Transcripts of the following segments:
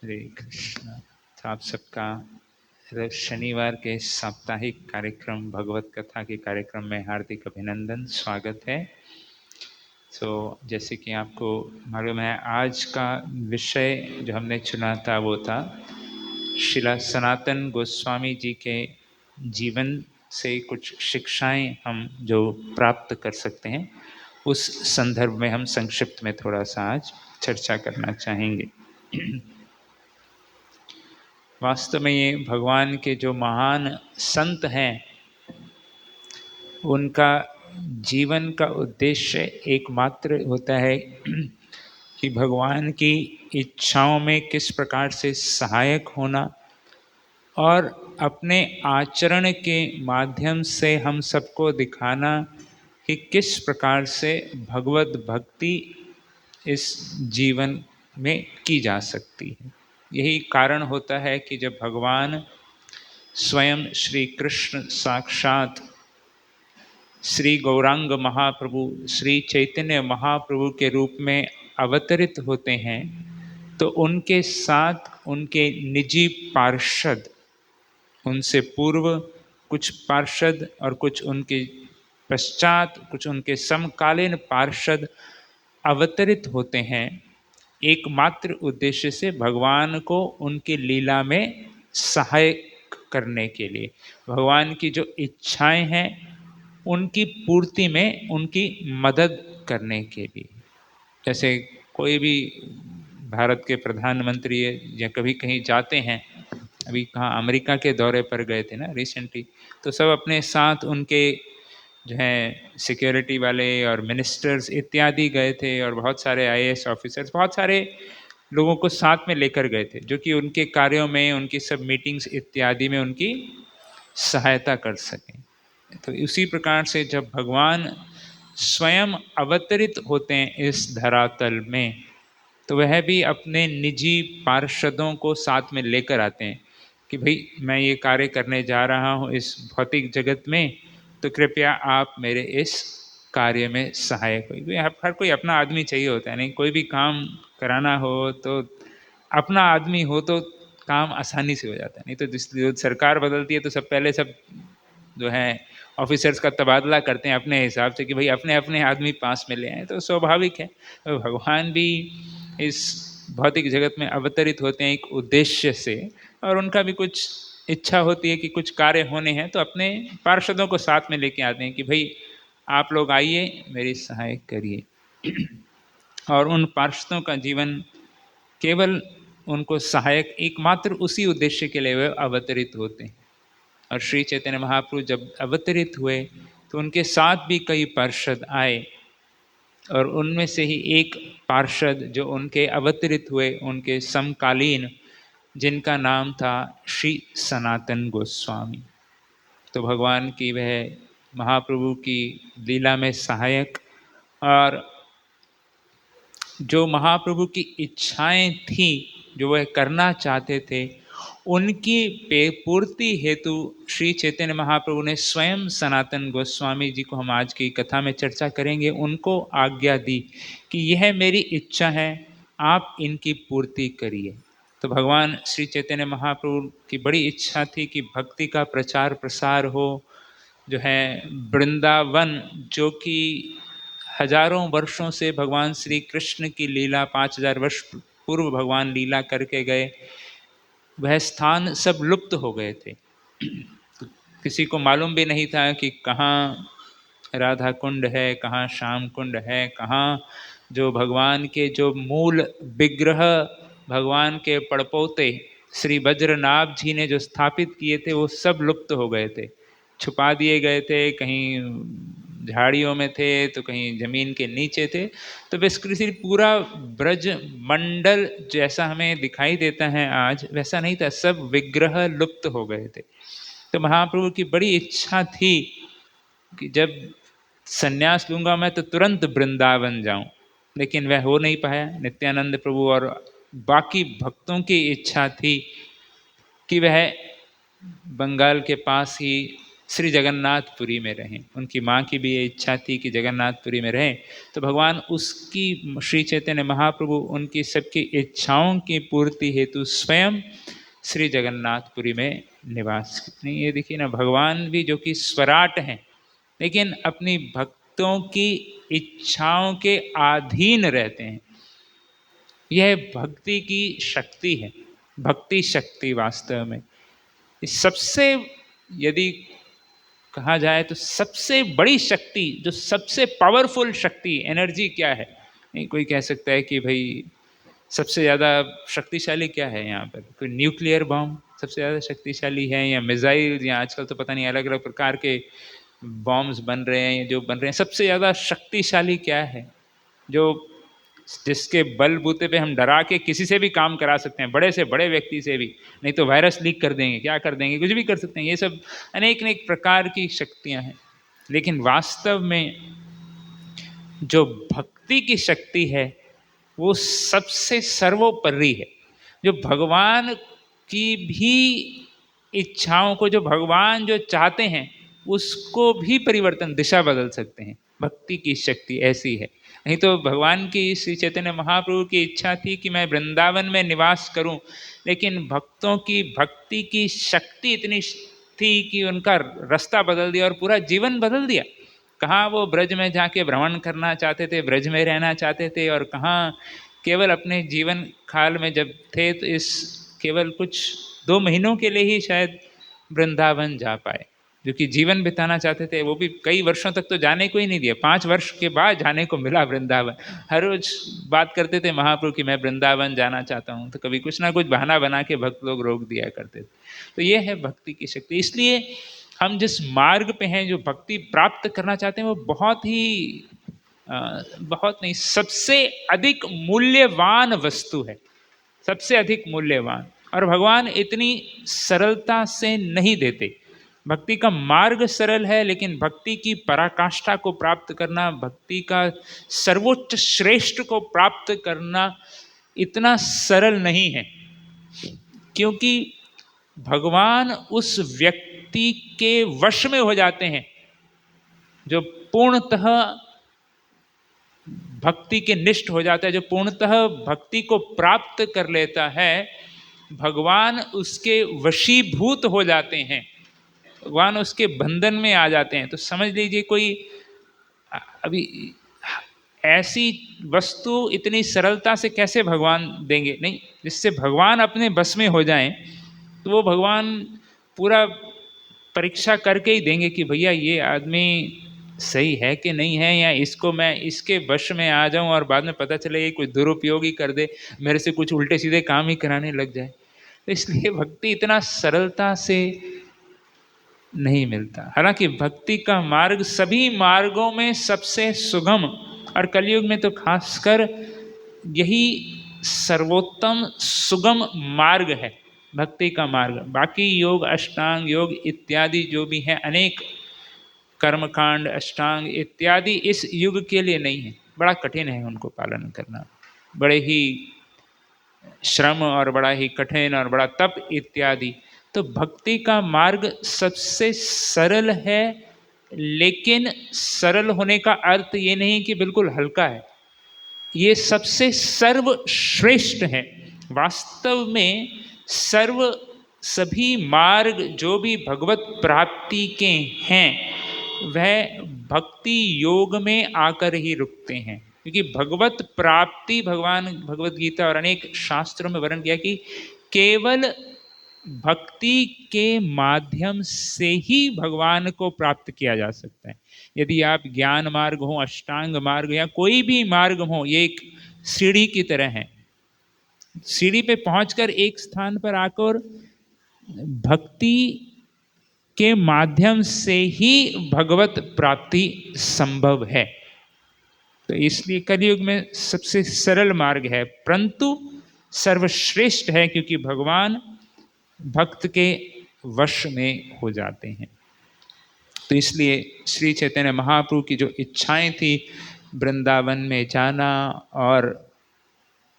हरे कृष्णा। तो आप सबका शनिवार के साप्ताहिक कार्यक्रम भगवत कथा के कार्यक्रम में हार्दिक अभिनंदन, स्वागत है। तो जैसे कि आपको मालूम है, आज का विषय जो हमने चुना था वो था श्रील सनातन गोस्वामी जी के जीवन से कुछ शिक्षाएं हम जो प्राप्त कर सकते हैं, उस संदर्भ में हम संक्षिप्त में थोड़ा सा आज चर्चा करना चाहेंगे। वास्तव में ये भगवान के जो महान संत हैं, उनका जीवन का उद्देश्य एकमात्र होता है कि भगवान की इच्छाओं में किस प्रकार से सहायक होना और अपने आचरण के माध्यम से हम सबको दिखाना कि किस प्रकार से भगवत भक्ति इस जीवन में की जा सकती है। यही कारण होता है कि जब भगवान स्वयं श्री कृष्ण साक्षात श्री गौरांग महाप्रभु श्री चैतन्य महाप्रभु के रूप में अवतरित होते हैं, तो उनके साथ उनके निजी पार्षद, उनसे पूर्व कुछ पार्षद और कुछ उनके पश्चात कुछ उनके समकालीन पार्षद अवतरित होते हैं, एकमात्र उद्देश्य से भगवान को उनकी लीला में सहायक करने के लिए, भगवान की जो इच्छाएं हैं उनकी पूर्ति में उनकी मदद करने के लिए। जैसे कोई भी भारत के प्रधानमंत्री या कभी कहीं जाते हैं, अभी कहाँ अमेरिका के दौरे पर गए थे ना रिसेंटली, तो सब अपने साथ उनके जो है सिक्योरिटी वाले और मिनिस्टर्स इत्यादि गए थे, और बहुत सारे आईएएस ऑफिसर्स, बहुत सारे लोगों को साथ में लेकर गए थे, जो कि उनके कार्यों में, उनकी सब मीटिंग्स इत्यादि में उनकी सहायता कर सकें। तो उसी प्रकार से जब भगवान स्वयं अवतरित होते हैं इस धरातल में, तो वह भी अपने निजी पार्षदों को साथ में लेकर आते हैं कि भाई मैं ये कार्य करने जा रहा हूँ इस भौतिक जगत में, तो कृपया आप मेरे इस कार्य में सहायक हो। हर कोई अपना आदमी चाहिए होता है, नहीं कोई भी काम कराना हो तो अपना आदमी हो तो काम आसानी से हो जाता है। नहीं तो जिस सरकार बदलती है तो सब पहले सब जो है ऑफिसर्स का तबादला करते हैं अपने हिसाब से कि भाई अपने अपने आदमी पास में ले आए, तो स्वाभाविक है। तो भगवान भी इस भौतिक जगत में अवतरित होते हैं एक उद्देश्य से, और उनका भी कुछ इच्छा होती है कि कुछ कार्य होने हैं, तो अपने पार्षदों को साथ में लेके आते हैं कि भाई आप लोग आइए, मेरी सहायता करिए। और उन पार्षदों का जीवन केवल उनको सहायक एकमात्र उसी उद्देश्य के लिए वे अवतरित होते हैं। और श्री चैतन्य महाप्रभु जब अवतरित हुए तो उनके साथ भी कई पार्षद आए, और उनमें से ही एक पार्षद जो उनके अवतरित हुए उनके समकालीन, जिनका नाम था श्री सनातन गोस्वामी। तो भगवान की वह महाप्रभु की लीला में सहायक, और जो महाप्रभु की इच्छाएं थी जो वह करना चाहते थे, उनकी पूर्ति हेतु श्री चैतन्य महाप्रभु ने स्वयं सनातन गोस्वामी जी को, हम आज की कथा में चर्चा करेंगे, उनको आज्ञा दी कि यह मेरी इच्छा है, आप इनकी पूर्ति करिए। तो भगवान श्री चैतन्य महाप्रभु की बड़ी इच्छा थी कि भक्ति का प्रचार प्रसार हो, जो है वृंदावन, जो कि हजारों वर्षों से भगवान श्री कृष्ण की लीला, 5000 वर्ष पूर्व भगवान लीला करके गए, वह स्थान सब लुप्त हो गए थे। किसी को मालूम भी नहीं था कि कहाँ राधा कुंड है, कहाँ श्याम कुंड है, कहाँ जो भगवान के जो मूल विग्रह, भगवान के पड़पोते श्री वज्रनाभ जी ने जो स्थापित किए थे, वो सब लुप्त हो गए थे, छुपा दिए गए थे, कहीं झाड़ियों में थे तो कहीं जमीन के नीचे थे। तो बेसिकली पूरा ब्रज मंडल जैसा हमें दिखाई देता है आज, वैसा नहीं था, सब विग्रह लुप्त हो गए थे। तो महाप्रभु की बड़ी इच्छा थी कि जब संन्यास लूंगा मैं तो तुरंत वृंदावन जाऊं, लेकिन वह हो नहीं पाया। नित्यानंद प्रभु और बाकी भक्तों की इच्छा थी कि वह बंगाल के पास ही श्री जगन्नाथपुरी में रहें। उनकी माँ की भी ये इच्छा थी कि जगन्नाथपुरी में रहें, तो भगवान उसकी, श्री चैतन्य महाप्रभु उनकी सबकी इच्छाओं की पूर्ति हेतु स्वयं श्री जगन्नाथपुरी में निवास करते हैं। ये देखिए ना, भगवान भी जो कि स्वराट हैं, लेकिन अपनी भक्तों की इच्छाओं के अधीन रहते हैं। यह भक्ति की शक्ति है, भक्ति शक्ति वास्तव में। इस सबसे, यदि कहा जाए तो सबसे बड़ी शक्ति, जो सबसे पावरफुल शक्ति, एनर्जी क्या है? नहीं, कोई कह सकता है कि भाई सबसे ज़्यादा शक्तिशाली क्या है यहाँ पर, कोई न्यूक्लियर बॉम्ब सबसे ज़्यादा शक्तिशाली है, या मिसाइल, या आजकल तो पता नहीं अलग अलग प्रकार के बॉम्ब्स बन रहे हैं, जो बन रहे हैं, सबसे ज़्यादा शक्तिशाली क्या है जो जिसके बलबूते पे हम डरा के किसी से भी काम करा सकते हैं, बड़े से बड़े व्यक्ति से भी। नहीं तो वायरस लीक कर देंगे, क्या कर देंगे, कुछ भी कर सकते हैं। ये सब अनेक अनेक प्रकार की शक्तियां हैं, लेकिन वास्तव में जो भक्ति की शक्ति है वो सबसे सर्वोपरि है। जो भगवान की भी इच्छाओं को, जो भगवान जो चाहते हैं उसको भी परिवर्तन, दिशा बदल सकते हैं। भक्ति की शक्ति ऐसी है। नहीं तो भगवान की, श्री चैतन्य महाप्रभु की इच्छा थी कि मैं वृंदावन में निवास करूं, लेकिन भक्तों की भक्ति की शक्ति इतनी थी कि उनका रास्ता बदल दिया और पूरा जीवन बदल दिया। कहाँ वो ब्रज में जाके भ्रमण करना चाहते थे, ब्रज में रहना चाहते थे, और कहाँ केवल अपने जीवन काल में जब थे तो इस केवल कुछ 2 महीनों के लिए ही शायद वृंदावन जा पाए। जो कि जीवन बिताना चाहते थे, वो भी कई वर्षों तक तो जाने को ही नहीं दिया। 5 वर्ष के बाद जाने को मिला वृंदावन। हर रोज बात करते थे महाप्रभु कि मैं वृंदावन जाना चाहता हूँ, तो कभी कुछ ना कुछ बहाना बना के भक्त लोग रोक दिया करते थे। तो ये है भक्ति की शक्ति। इसलिए हम जिस मार्ग पे हैं, जो भक्ति प्राप्त करना चाहते हैं, वो बहुत ही बहुत नहीं, सबसे अधिक मूल्यवान वस्तु है, सबसे अधिक मूल्यवान। और भगवान इतनी सरलता से नहीं देते। भक्ति का मार्ग सरल है, लेकिन भक्ति की पराकाष्ठा को प्राप्त करना, भक्ति का सर्वोच्च श्रेष्ठ को प्राप्त करना इतना सरल नहीं है, क्योंकि भगवान उस व्यक्ति के वश में हो जाते हैं जो पूर्णतः भक्ति के निष्ठ हो जाता है, जो पूर्णतः भक्ति को प्राप्त कर लेता है। भगवान उसके वशीभूत हो जाते हैं, भगवान उसके बंधन में आ जाते हैं। तो समझ लीजिए, कोई अभी ऐसी वस्तु इतनी सरलता से कैसे भगवान देंगे? नहीं, जिससे भगवान अपने बस में हो जाएं, तो वो भगवान पूरा परीक्षा करके ही देंगे कि भैया ये आदमी सही है कि नहीं है, या इसको मैं इसके वश में आ जाऊं और बाद में पता चले ये कोई दुरुपयोग ही कर दे, मेरे से कुछ उल्टे सीधे काम ही कराने लग जाए। तो इसलिए भक्ति इतना सरलता से नहीं मिलता। हालांकि भक्ति का मार्ग सभी मार्गों में सबसे सुगम, और कलयुग में तो खासकर यही सर्वोत्तम सुगम मार्ग है, भक्ति का मार्ग। बाकी योग, अष्टांग योग इत्यादि जो भी हैं, अनेक कर्मकांड, अष्टांग इत्यादि इस युग के लिए नहीं है। बड़ा कठिन है उनको पालन करना, बड़े ही श्रम और बड़ा ही कठिन और बड़ा तप इत्यादि। तो भक्ति का मार्ग सबसे सरल है, लेकिन सरल होने का अर्थ ये नहीं कि बिल्कुल हल्का है। ये सबसे सर्वश्रेष्ठ है। वास्तव में सभी मार्ग जो भी भगवत प्राप्ति के हैं, वह भक्ति योग में आकर ही रुकते हैं। क्योंकि भगवत प्राप्ति, भगवान भगवत गीता और अनेक शास्त्रों में वर्णन किया कि केवल भक्ति के माध्यम से ही भगवान को प्राप्त किया जा सकता है। यदि आप ज्ञान मार्ग हो, अष्टांग मार्ग या कोई भी मार्ग हो, ये एक सीढ़ी की तरह है। सीढ़ी पे पहुंचकर एक स्थान पर आकर भक्ति के माध्यम से ही भगवत प्राप्ति संभव है। तो इसलिए कलयुग में सबसे सरल मार्ग है, परंतु सर्वश्रेष्ठ है, क्योंकि भगवान भक्त के वश में हो जाते हैं। तो इसलिए श्री चैतन्य महाप्रभु की जो इच्छाएं थी, वृंदावन में जाना और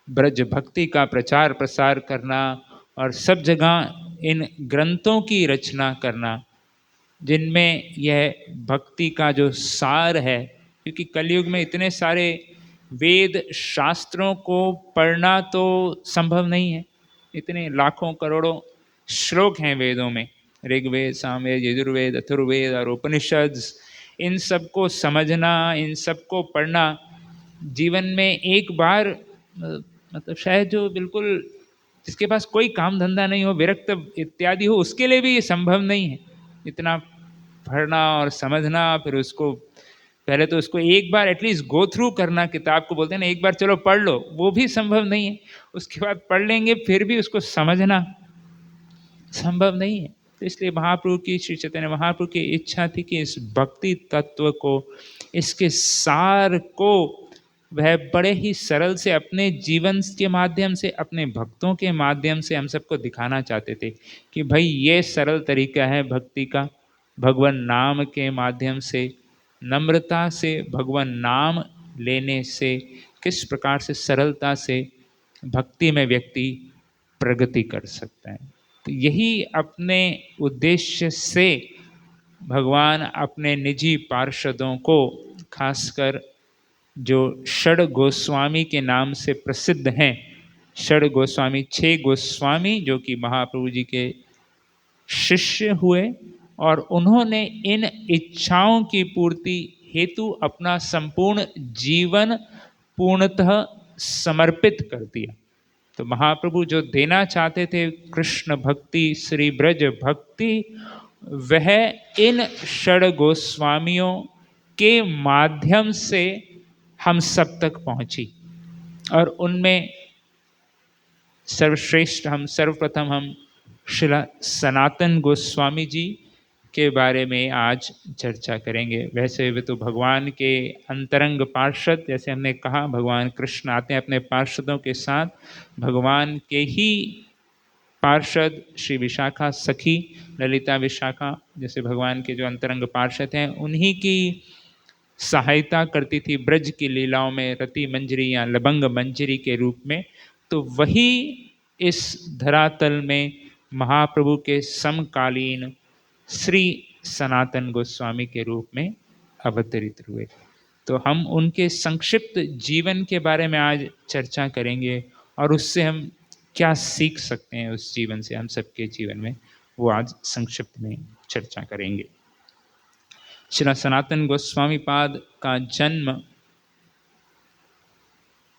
ब्रज भक्ति का प्रचार प्रसार करना और सब जगह इन ग्रंथों की रचना करना, जिनमें यह भक्ति का जो सार है, क्योंकि कलयुग में इतने सारे वेद शास्त्रों को पढ़ना तो संभव नहीं है। इतने लाखों करोड़ों श्लोक हैं वेदों में, ऋग्वेद, सामवेद, यजुर्वेद, अथर्ववेद और उपनिषद। इन सबको समझना, इन सबको पढ़ना जीवन में एक बार मतलब शायद जो बिल्कुल जिसके पास कोई काम धंधा नहीं हो, विरक्त इत्यादि हो, उसके लिए भी ये संभव नहीं है। इतना पढ़ना और समझना, फिर उसको पहले तो उसको एक बार एटलीस्ट गो थ्रू करना, किताब को बोलते हैं ना, एक बार चलो पढ़ लो, वो भी संभव नहीं है। उसके बाद पढ़ लेंगे फिर भी उसको समझना संभव नहीं है। तो इसलिए महाप्रभु की, श्री चैतन्य महाप्रभु की इच्छा थी कि इस भक्ति तत्व को, इसके सार को वह बड़े ही सरल से अपने जीवन के माध्यम से, अपने भक्तों के माध्यम से हम सबको दिखाना चाहते थे कि भाई ये सरल तरीका है भक्ति का। भगवान नाम के माध्यम से, नम्रता से भगवान नाम लेने से किस प्रकार से सरलता से भक्ति में व्यक्ति प्रगति कर सकता है। तो यही अपने उद्देश्य से भगवान अपने निजी पार्षदों को, खासकर जो षड गोस्वामी के नाम से प्रसिद्ध हैं, षड गोस्वामी, 6 गोस्वामी जो कि महाप्रभु जी के शिष्य हुए, और उन्होंने इन इच्छाओं की पूर्ति हेतु अपना संपूर्ण जीवन पूर्णतः समर्पित कर दिया। तो महाप्रभु जो देना चाहते थे कृष्ण भक्ति, श्री ब्रज भक्ति, वह इन षड गोस्वामियों के माध्यम से हम सब तक पहुंची। और उनमें सर्वश्रेष्ठ, हम सर्वप्रथम हम श्रील सनातन गोस्वामी जी के बारे में आज चर्चा करेंगे। वैसे वे तो भगवान के अंतरंग पार्षद, जैसे हमने कहा भगवान कृष्ण आते हैं अपने पार्षदों के साथ, भगवान के ही पार्षद श्री विशाखा सखी, ललिता विशाखा जैसे भगवान के जो अंतरंग पार्षद हैं, उन्हीं की सहायता करती थी ब्रज की लीलाओं में, रति मंजरी या लबंग मंजरी के रूप में। तो वही इस धरातल में महाप्रभु के समकालीन श्री सनातन गोस्वामी के रूप में अवतरित हुए। तो हम उनके संक्षिप्त जीवन के बारे में आज चर्चा करेंगे, और उससे हम क्या सीख सकते हैं उस जीवन से, हम सबके जीवन में, वो आज संक्षिप्त में चर्चा करेंगे। श्री सनातन गोस्वामी पाद का जन्म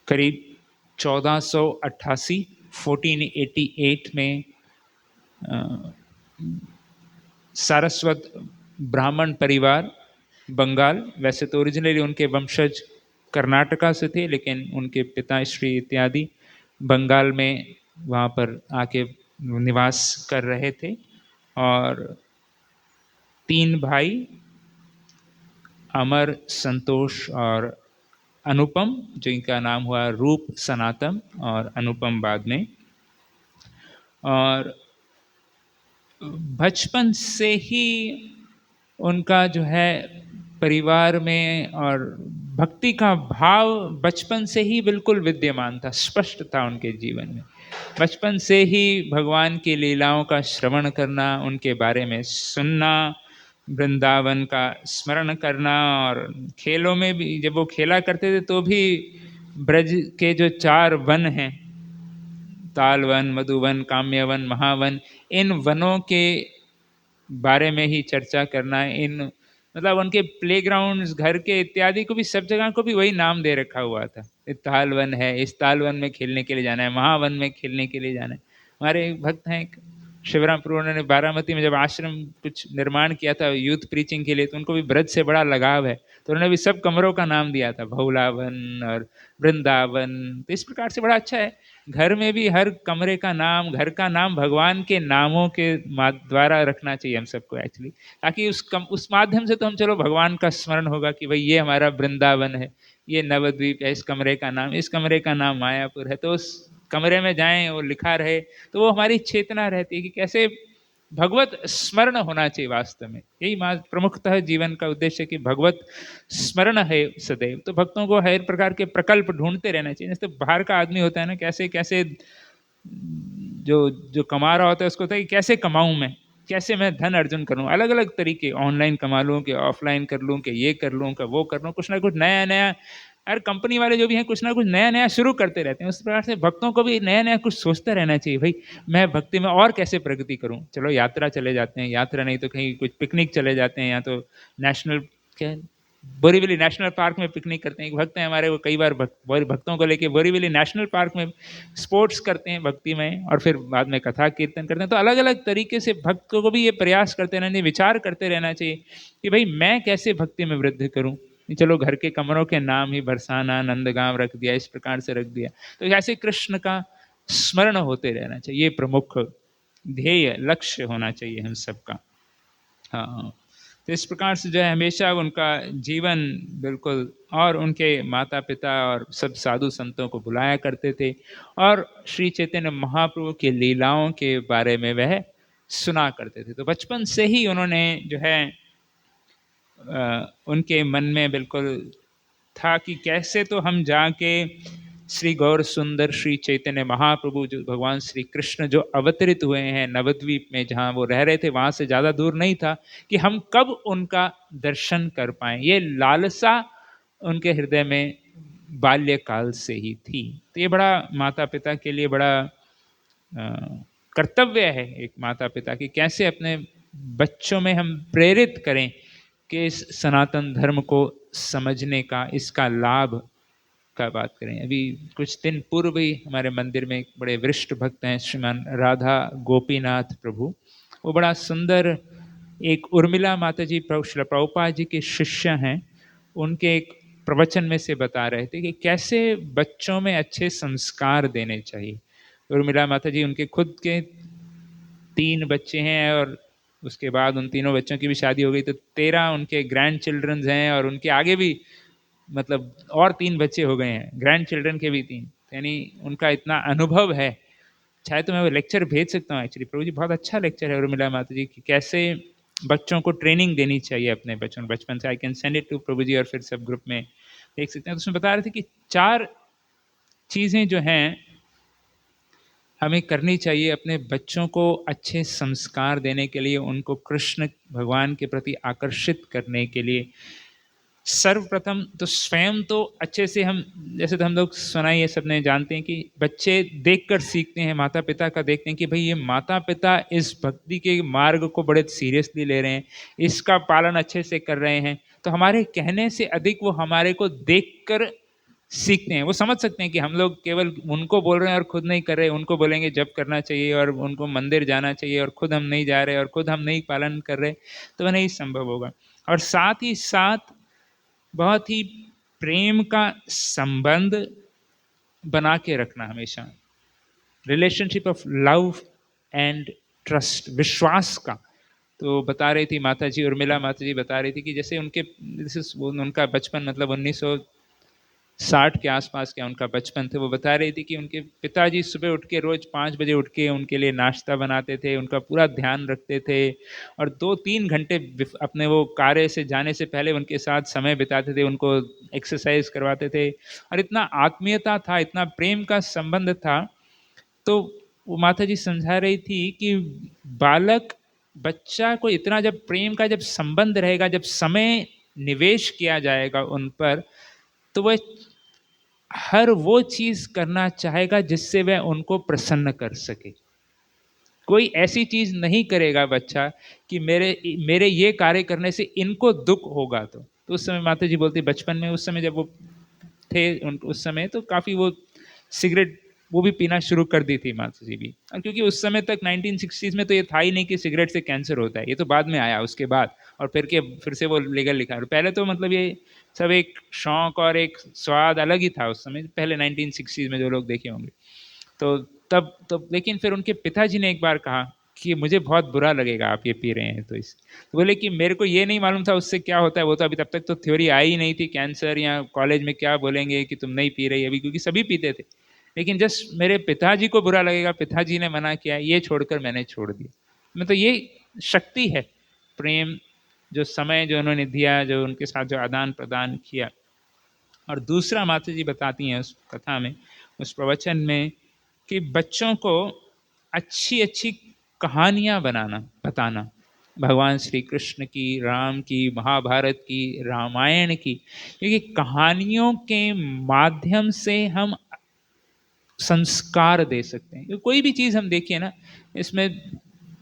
करीब 1488 1488 में सारस्वत ब्राह्मण परिवार, बंगाल, वैसे तो ओरिजिनली उनके वंशज कर्नाटका से थे, लेकिन उनके पिताश्री इत्यादि बंगाल में वहाँ पर आके निवास कर रहे थे। और 3 भाई, अमर, संतोष और अनुपम, जिनका नाम हुआ रूप सनातन और अनुपम बाद में। और बचपन से ही उनका जो है परिवार में और भक्ति का भाव बचपन से ही बिल्कुल विद्यमान था, स्पष्ट था उनके जीवन में। बचपन से ही भगवान की लीलाओं का श्रवण करना, उनके बारे में सुनना, वृंदावन का स्मरण करना, और खेलों में भी जब वो खेला करते थे तो भी ब्रज के जो 4 वन हैं, तालवन, मधुवन, काम्यवन, महावन, इन वनों के बारे में ही चर्चा करना। इन मतलब उनके प्लेग्राउंड्स, घर के इत्यादि को भी, सब जगह को भी वही नाम दे रखा हुआ था। तालवन है, इस तालवन में खेलने के लिए जाना है, महावन में खेलने के लिए जाना है। हमारे एक भक्त हैं शिवराम प्रभु, उन्होंने बारामती में जब आश्रम कुछ निर्माण किया था यूथ प्रीचिंग के लिए, तो उनको भी ब्रज से बड़ा लगाव है, तो उन्होंने भी सब कमरों का नाम दिया था, भौलावन और वृंदावन। तो इस प्रकार से बड़ा अच्छा है, घर में भी हर कमरे का नाम, घर का नाम भगवान के नामों के द्वारा रखना चाहिए हम सबको एक्चुअली, ताकि उस माध्यम से तो हम चलो भगवान का स्मरण होगा कि भाई ये हमारा वृंदावन है, ये नवद्वीप है, इस कमरे का नाम, इस कमरे का नाम मायापुर है, तो उस कमरे में जाएं और लिखा रहे, तो वो हमारी चेतना रहती है कि कैसे भगवत स्मरण होना चाहिए। वास्तव में यही प्रमुखतः जीवन का उद्देश्य कि भगवत स्मरण है सदैव। तो भक्तों को हर प्रकार के प्रकल्प ढूंढते रहना चाहिए। जैसे बाहर का आदमी होता है ना, कैसे कैसे जो जो कमा रहा होता है उसको होता है कि कैसे कमाऊं मैं, कैसे मैं धन अर्जन करूँ, अलग अलग तरीके, ऑनलाइन कमा लूँ कि ऑफलाइन कर लूँ कि ये कर लूँ कि वो कर लूँ, कुछ ना कुछ नया नया। हर कंपनी वाले जो भी हैं कुछ ना कुछ नया नया शुरू करते रहते हैं। उस प्रकार से भक्तों को भी नया नया कुछ सोचता रहना चाहिए, भाई मैं भक्ति में और कैसे प्रगति करूँ। चलो यात्रा चले जाते हैं, यात्रा नहीं तो कहीं कुछ पिकनिक चले जाते हैं, या तो नेशनल क्या बोरीवली नेशनल पार्क में पिकनिक करते हैं। एक भक्त हैं हमारे, वो कई बार भक्तों को लेके बोरीवली नेशनल पार्क में स्पोर्ट्स करते हैं भक्ति में, और फिर बाद में कथा कीर्तन करते हैं। तो अलग अलग तरीके से भक्तों को भी ये प्रयास करते रहना चाहिए, विचार करते रहना चाहिए कि भाई मैं कैसे भक्ति में वृद्धि करूं। चलो घर के कमरों के नाम ही बरसाना नंदगांव रख दिया, इस प्रकार से रख दिया, तो ऐसे कृष्ण का स्मरण होते रहना चाहिए। ये प्रमुख ध्येय लक्ष्य होना चाहिए हम सबका। हाँ, तो इस प्रकार से जो है हमेशा उनका जीवन बिल्कुल, और उनके माता पिता और सब साधु संतों को बुलाया करते थे, और श्री चैतन्य महाप्रभु की लीलाओं के बारे में वह सुना करते थे। तो बचपन से ही उन्होंने जो है उनके मन में बिल्कुल था कि कैसे तो हम जाके श्री गौर सुंदर श्री चैतन्य महाप्रभु, जो भगवान श्री कृष्ण जो अवतरित हुए हैं नवद्वीप में जहाँ वो रह रहे थे, वहाँ से ज़्यादा दूर नहीं था, कि हम कब उनका दर्शन कर पाएं। ये लालसा उनके हृदय में बाल्यकाल से ही थी। तो ये बड़ा माता पिता के लिए बड़ा कर्तव्य है एक माता पिता की, कैसे अपने बच्चों में हम प्रेरित करें कि इस सनातन धर्म को समझने का, इसका लाभ का बात करें। अभी कुछ दिन पूर्व ही हमारे मंदिर में एक बड़े वरिष्ठ भक्त हैं श्रीमान राधा गोपीनाथ प्रभु, वो बड़ा सुंदर एक उर्मिला माता जी श्रील प्रभुपाद जी के शिष्य हैं, उनके एक प्रवचन में से बता रहे थे कि कैसे बच्चों में अच्छे संस्कार देने चाहिए। उर्मिला माता जी, उनके खुद के 3 बच्चे हैं, और उसके बाद उन तीनों बच्चों की भी शादी हो गई, तो 13 उनके ग्रैंड चिल्ड्रंस हैं, और उनके आगे भी मतलब और 3 बच्चे हो गए हैं, ग्रैंड चिल्ड्रन के भी 3। यानी उनका इतना अनुभव है। चाहे तो मैं वो लेक्चर भेज सकता हूँ एक्चुअली, प्रभु जी बहुत अच्छा लेक्चर है उर्मिला माता जी की, कैसे बच्चों को ट्रेनिंग देनी चाहिए अपने बचपन से। I can send it to Prabhu ji, और फिर सब ग्रुप में देख सकते हैं। तो उसमें बता रहे थे कि 4 चीज़ें जो हैं हमें करनी चाहिए अपने बच्चों को अच्छे संस्कार देने के लिए, उनको कृष्ण भगवान के प्रति आकर्षित करने के लिए। सर्वप्रथम तो स्वयं तो अच्छे से हम, जैसे तो हम लोग सुना ये सब ने जानते हैं कि बच्चे देखकर सीखते हैं, माता पिता का देखते हैं कि भाई ये माता पिता इस भक्ति के मार्ग को बड़े सीरियसली ले रहे हैं, इसका पालन अच्छे से कर रहे हैं, तो हमारे कहने से अधिक वो हमारे को देखकर सीखते हैं। वो समझ सकते हैं कि हम लोग केवल उनको बोल रहे हैं और खुद नहीं कर रहे। उनको बोलेंगे जब करना चाहिए और उनको मंदिर जाना चाहिए, और खुद हम नहीं जा रहे और खुद हम नहीं पालन कर रहे, तो वह नहीं संभव होगा। और साथ ही साथ बहुत ही प्रेम का संबंध बना के रखना हमेशा, relationship of love and trust, विश्वास का। तो बता रही थी माता जी, उर्मिला माता जी बता रही थी कि जैसे उनके उनका बचपन मतलब 1960 के आसपास का उनका बचपन थे। वो बता रही थी कि उनके पिताजी सुबह उठ के रोज 5 बजे उठ के उनके लिए नाश्ता बनाते थे, उनका पूरा ध्यान रखते थे, और 2-3 घंटे अपने वो कार्य से जाने से पहले उनके साथ समय बिताते थे, उनको एक्सरसाइज करवाते थे, और इतना आत्मीयता था, इतना प्रेम का संबंध था। तो वो माता जी समझा रही थी कि बालक, बच्चा को इतना जब प्रेम का जब संबंध रहेगा, जब समय निवेश किया जाएगा उन पर, तो वह हर वो चीज करना चाहेगा जिससे वह उनको प्रसन्न कर सके। कोई ऐसी चीज नहीं करेगा बच्चा कि मेरे मेरे ये कार्य करने से इनको दुख होगा। तो उस समय माता जी बोलती, बचपन में उस समय जब वो थे उस समय तो काफी वो सिगरेट वो भी पीना शुरू कर दी थी माता जी भी, क्योंकि उस समय तक 1960s में तो ये था ही नहीं कि सिगरेट से कैंसर होता है, ये तो बाद में आया उसके बाद, और फिर से वो लीगल लिखा। पहले तो मतलब ये सब एक शौक और एक स्वाद अलग ही था उस समय, पहले 1960s में जो लोग देखे होंगे। तो तब तो लेकिन फिर उनके पिताजी ने एक बार कहा कि मुझे बहुत बुरा लगेगा आप ये पी रहे हैं, तो बोले कि मेरे को ये नहीं मालूम था उससे क्या होता है, वो तो अभी तब तक तो थ्योरी आई ही नहीं थी कैंसर, या कॉलेज में क्या बोलेंगे कि तुम नहीं पी रही अभी, क्योंकि सभी पीते थे। लेकिन जस्ट मेरे पिताजी को बुरा लगेगा, पिताजी ने मना किया, ये छोड़कर मैंने छोड़ दिया। मतलब ये शक्ति है प्रेम, जो समय जो उन्होंने दिया, जो उनके साथ जो आदान प्रदान किया। और दूसरा माता जी बताती हैं उस कथा में, उस प्रवचन में, कि बच्चों को अच्छी अच्छी कहानियाँ बताना, भगवान श्री कृष्ण की, राम की, महाभारत की, रामायण की, क्योंकि कहानियों के माध्यम से हम संस्कार दे सकते हैं। कोई भी चीज़ हम देखिए ना, इसमें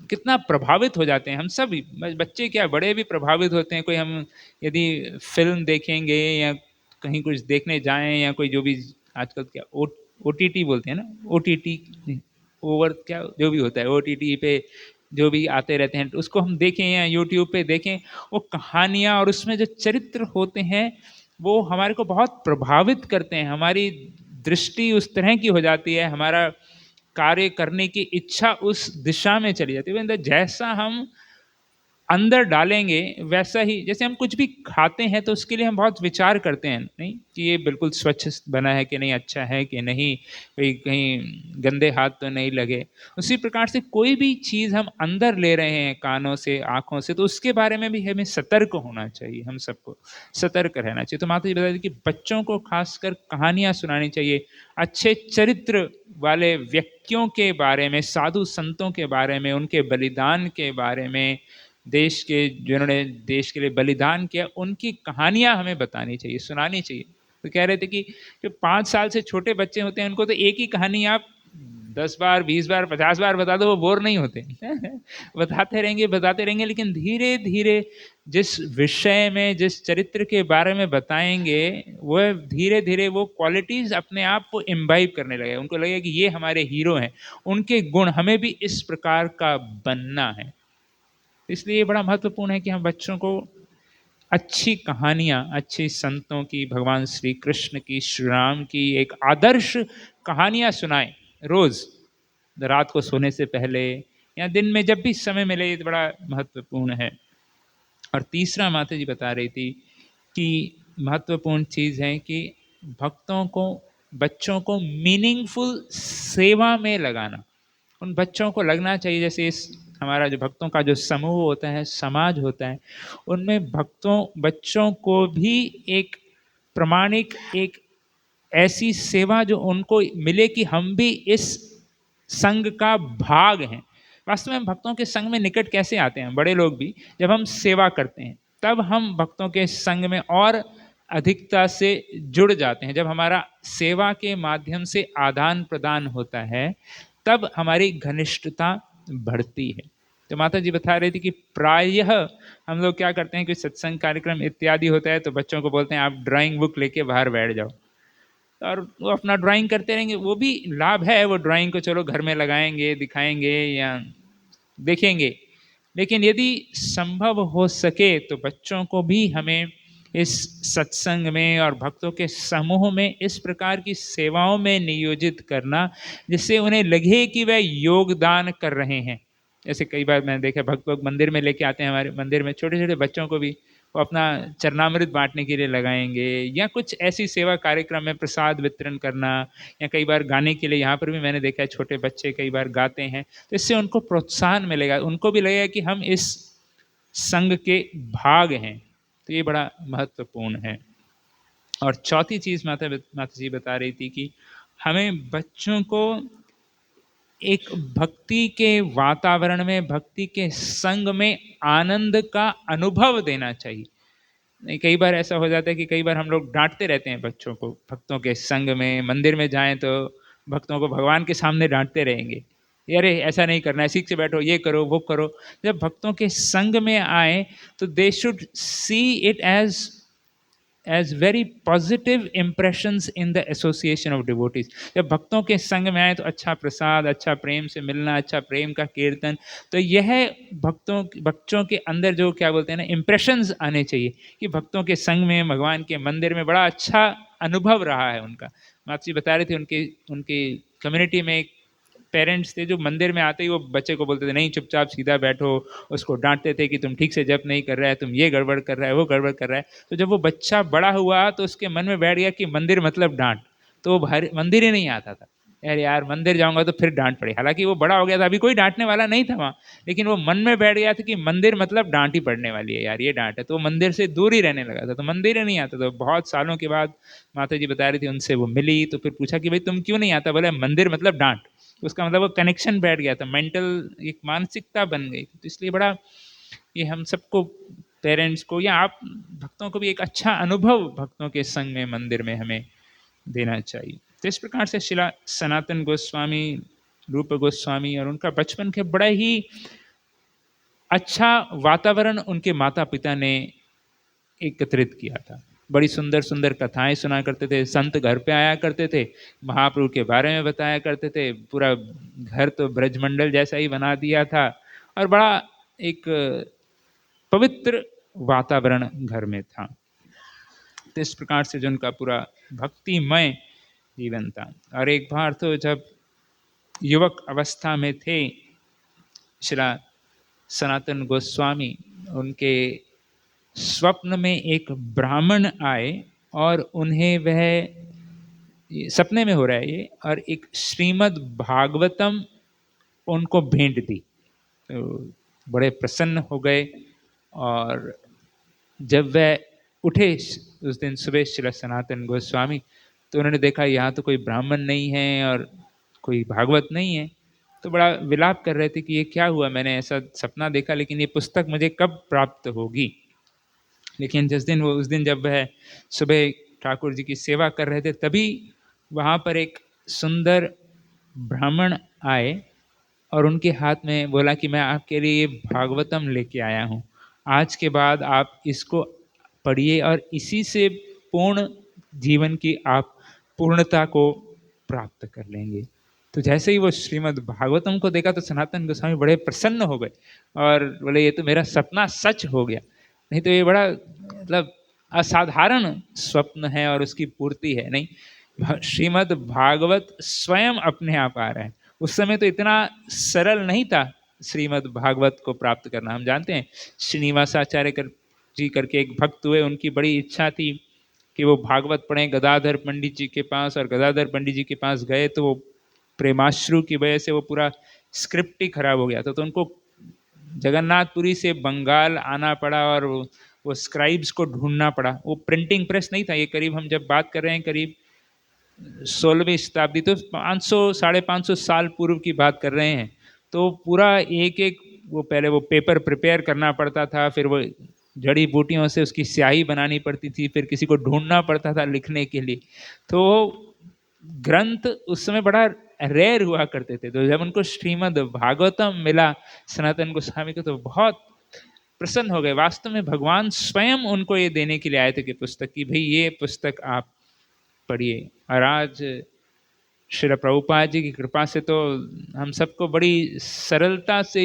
कितना प्रभावित हो जाते हैं हम सभी, बच्चे क्या बड़े भी प्रभावित होते हैं। कोई हम यदि फिल्म देखेंगे या कहीं कुछ देखने जाएं, या कोई जो भी आजकल क्या ओटीटी बोलते हैं ना, ओटीटी ओवर क्या जो भी होता है, ओटीटी पे जो भी आते रहते हैं, तो उसको हम देखें या यूट्यूब पे देखें, वो कहानियाँ और उसमें जो चरित्र होते हैं वो हमारे को बहुत प्रभावित करते हैं। हमारी दृष्टि उस तरह की हो जाती है, हमारा कार्य करने की इच्छा उस दिशा में चली जाती है। जैसा हम अंदर डालेंगे वैसा ही, जैसे हम कुछ भी खाते हैं तो उसके लिए हम बहुत विचार करते हैं, नहीं कि ये बिल्कुल स्वच्छ बना है कि नहीं, अच्छा है कि नहीं, कहीं कहीं गंदे हाथ तो नहीं लगे। उसी प्रकार से कोई भी चीज़ हम अंदर ले रहे हैं कानों से, आँखों से, तो उसके बारे में भी हमें सतर्क होना चाहिए, हम सबको सतर्क रहना चाहिए। तो माता जी बता दी कि बच्चों को खासकर कहानियाँ सुनानी चाहिए, अच्छे चरित्र वाले व्यक्तियों के बारे में, साधु संतों के बारे में, उनके बलिदान के बारे में, देश के जिन्होंने देश के लिए बलिदान किया, उनकी कहानियाँ हमें बतानी चाहिए, सुनानी चाहिए। तो कह रहे थे कि जो 5 साल से छोटे बच्चे होते हैं उनको तो एक ही कहानी आप 10 बार, 20 बार, 50 बार बता दो, वो बोर नहीं होते। बताते रहेंगे, लेकिन धीरे-धीरे जिस विषय में, जिस चरित्र के बारे में बताएँगे, वह धीरे-धीरे वो क्वालिटीज़ अपने आप को इम्बाइब करने लगेगा। उनको लगेगा कि ये हमारे हीरो हैं, उनके गुण हमें भी इस प्रकार का बनना है। इसलिए ये बड़ा महत्वपूर्ण है कि हम बच्चों को अच्छी कहानियाँ, अच्छे संतों की, भगवान श्री कृष्ण की, श्री राम की एक आदर्श कहानियाँ सुनाएं रोज़, रात को सोने से पहले या दिन में जब भी समय मिले। ये तो बड़ा महत्वपूर्ण है। और तीसरा माता जी बता रही थी कि महत्वपूर्ण चीज़ है कि भक्तों को, बच्चों को मीनिंगफुल सेवा में लगाना। उन बच्चों को लगना चाहिए, जैसे इस हमारा जो भक्तों का जो समूह होता है, समाज होता है, उनमें बच्चों को भी एक प्रामाणिक, एक ऐसी सेवा जो उनको मिले कि हम भी इस संघ का भाग हैं। वास्तव में हम भक्तों के संग में निकट कैसे आते हैं, बड़े लोग भी, जब हम सेवा करते हैं तब हम भक्तों के संग में और अधिकता से जुड़ जाते हैं। जब हमारा सेवा के माध्यम से आदान प्रदान होता है तब हमारी घनिष्ठता बढ़ती है। तो माता जी बता रही थी कि प्रायः हम लोग क्या करते हैं कि सत्संग कार्यक्रम इत्यादि होता है तो बच्चों को बोलते हैं आप ड्राइंग बुक लेके बाहर बैठ जाओ, और वो अपना ड्राइंग करते रहेंगे। वो भी लाभ है, वो ड्राइंग को चलो घर में लगाएंगे, दिखाएंगे या देखेंगे, लेकिन यदि संभव हो सके तो बच्चों को भी हमें इस सत्संग में और भक्तों के समूह में इस प्रकार की सेवाओं में नियोजित करना, जिससे उन्हें लगे कि वह योगदान कर रहे हैं। जैसे कई बार मैंने देखा भक्त लोग मंदिर में लेके आते हैं, हमारे मंदिर में छोटे छोटे बच्चों को भी वो अपना चरणामृत बांटने के लिए लगाएंगे, या कुछ ऐसी सेवा कार्यक्रम में प्रसाद वितरण करना, या कई बार गाने के लिए, यहाँ पर भी मैंने देखा है छोटे बच्चे कई बार गाते हैं, तो इससे उनको प्रोत्साहन मिलेगा, उनको भी लगेगा कि हम इस संघ के भाग हैं। तो ये बड़ा महत्वपूर्ण है। और चौथी चीज़ माता जी बता रही थी कि हमें बच्चों को एक भक्ति के वातावरण में, भक्ति के संग में आनंद का अनुभव देना चाहिए। नहीं, कई बार ऐसा हो जाता है कि कई बार हम लोग डांटते रहते हैं बच्चों को, भक्तों के संग में मंदिर में जाएं तो भक्तों को भगवान के सामने डांटते रहेंगे, ये अरे ऐसा नहीं करना है, सीख से बैठो, ये करो वो करो। जब भक्तों के संग में आए तो they should see it as very positive impressions in the association of devotees. जब भक्तों के संग में आए तो अच्छा प्रसाद, अच्छा प्रेम से मिलना, अच्छा प्रेम का कीर्तन, तो यह बच्चों के अंदर जो क्या बोलते हैं ना, इम्प्रेशंस आने चाहिए कि भक्तों के संग में, भगवान के मंदिर में बड़ा अच्छा अनुभव रहा है उनका। माता जी बता रहे थे उनके उनकी कम्युनिटी में एक पेरेंट्स थे जो मंदिर में आते ही वो बच्चे को बोलते थे नहीं चुपचाप सीधा बैठो, उसको डांटते थे कि तुम ठीक से जप नहीं कर रहा है, तुम ये गड़बड़ कर रहा है, वो गड़बड़ कर रहा है। तो जब वो बच्चा बड़ा हुआ तो उसके मन में बैठ गया कि मंदिर मतलब डांट, तो वो मंदिर ही नहीं आता था। यार मंदिर जाऊंगा तो फिर डांट पड़े, हालांकि वो बड़ा हो गया था, अभी कोई डांटने वाला नहीं था वहाँ, लेकिन वो मन में बैठ गया था कि मंदिर मतलब डांट ही पड़ने वाली है यार, ये डांट है, तो वो मंदिर से दूर ही रहने लगा था, तो मंदिर ही नहीं आता। तो बहुत सालों के बाद माता जी बता रही थी उनसे वो मिली, तो फिर पूछा कि भाई तुम क्यों नहीं आता, बोले मंदिर मतलब डांट। उसका मतलब वो कनेक्शन बैठ गया था, मेंटल एक मानसिकता बन गई। तो इसलिए बड़ा ये हम सबको, पेरेंट्स को या आप भक्तों को भी एक अच्छा अनुभव भक्तों के संग में मंदिर में हमें देना चाहिए। तो इस प्रकार से शिला सनातन गोस्वामी, रूप गोस्वामी और उनका बचपन के बड़ा ही अच्छा वातावरण उनके माता पिता ने एकत्रित किया था। बड़ी सुंदर सुंदर कथाएं सुना करते थे, संत घर पे आया करते थे, महाप्रभु के बारे में बताया करते थे, पूरा घर तो ब्रजमंडल जैसा ही बना दिया था और बड़ा एक पवित्र वातावरण घर में था। तो इस प्रकार से जो उनका पूरा भक्तिमय जीवन था। और एक बार तो जब युवक अवस्था में थे श्रीला सनातन गोस्वामी, उनके स्वप्न में एक ब्राह्मण आए और उन्हें वह, सपने में हो रहा है ये, और एक श्रीमद् भागवतम उनको भेंट दी। तो बड़े प्रसन्न हो गए और जब वह उठे उस दिन सुबह श्री सनातन गोस्वामी, तो उन्होंने देखा यहाँ तो कोई ब्राह्मण नहीं है और कोई भागवत नहीं है। तो बड़ा विलाप कर रहे थे कि ये क्या हुआ, मैंने ऐसा सपना देखा लेकिन ये पुस्तक मुझे कब प्राप्त होगी। लेकिन जिस दिन वो, उस दिन जब वह सुबह ठाकुर जी की सेवा कर रहे थे, तभी वहाँ पर एक सुंदर ब्राह्मण आए और उनके हाथ में बोला कि मैं आपके लिए भागवतम लेके आया हूँ, आज के बाद आप इसको पढ़िए और इसी से पूर्ण जीवन की आप पूर्णता को प्राप्त कर लेंगे। तो जैसे ही वो श्रीमद् भागवतम को देखा तो सनातन गोस्वामी बड़े प्रसन्न हो गए और बोले ये तो मेरा सपना सच हो गया, नहीं तो ये बड़ा मतलब असाधारण स्वप्न है और उसकी पूर्ति है। नहीं, श्रीमद् भागवत स्वयं अपने आप आ रहा है। उस समय तो इतना सरल नहीं था श्रीमद् भागवत को प्राप्त करना। हम जानते हैं श्रीनिवासाचार्य जी करके एक भक्त हुए, उनकी बड़ी इच्छा थी कि वो भागवत पढ़ें गदाधर पंडित जी के पास, और गदाधर पंडित जी के पास गए तो वो प्रेमाश्रु की वजह से वो पूरा स्क्रिप्ट ही खराब हो गया था। तो उनको जगन्नाथपुरी से बंगाल आना पड़ा और वो स्क्राइब्स को ढूंढना पड़ा। वो प्रिंटिंग प्रेस नहीं था, ये करीब हम जब बात कर रहे हैं करीब 16वीं शताब्दी, तो 500 550 साल पूर्व की बात कर रहे हैं। तो पूरा एक एक वो पहले वो पेपर प्रिपेयर करना पड़ता था, फिर वो जड़ी बूटियों से उसकी स्याही बनानी पड़ती थी, फिर किसी को ढूंढना पड़ता था लिखने के लिए। तो ग्रंथ उस समय बड़ा रेयर हुआ करते थे। तो जब उनको श्रीमद् भागवतम मिला सनातन गोस्वामी को, तो बहुत प्रसन्न हो गए। वास्तव में भगवान स्वयं उनको ये देने के लिए आए थे कि पुस्तक की, भाई ये पुस्तक आप पढ़िए। और आज श्री प्रभुपाद जी की कृपा से तो हम सबको बड़ी सरलता से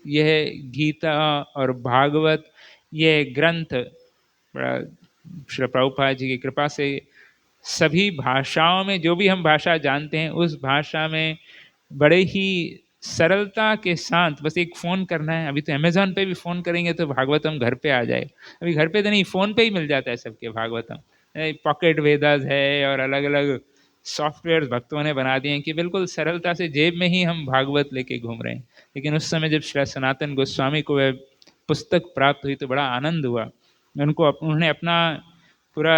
यह गीता और भागवत, ये ग्रंथ बड़ा श्री प्रभुपाद जी की कृपा से सभी भाषाओं में, जो भी हम भाषा जानते हैं उस भाषा में बड़े ही सरलता के साथ, बस एक फ़ोन करना है। अभी तो अमेज़ॉन पे भी फ़ोन करेंगे तो भागवतम घर पे आ जाए। अभी घर पे तो नहीं, फ़ोन पे ही मिल जाता है सबके भागवतम। पॉकेट वेदास है और अलग अलग सॉफ्टवेयर भक्तों ने बना दिए हैं कि बिल्कुल सरलता से जेब में ही हम भागवत लेके घूम रहे हैं। लेकिन उस समय जब श्री सनातन गोस्वामी को वह पुस्तक प्राप्त हुई तो बड़ा आनंद हुआ। उन्होंने अपना पूरा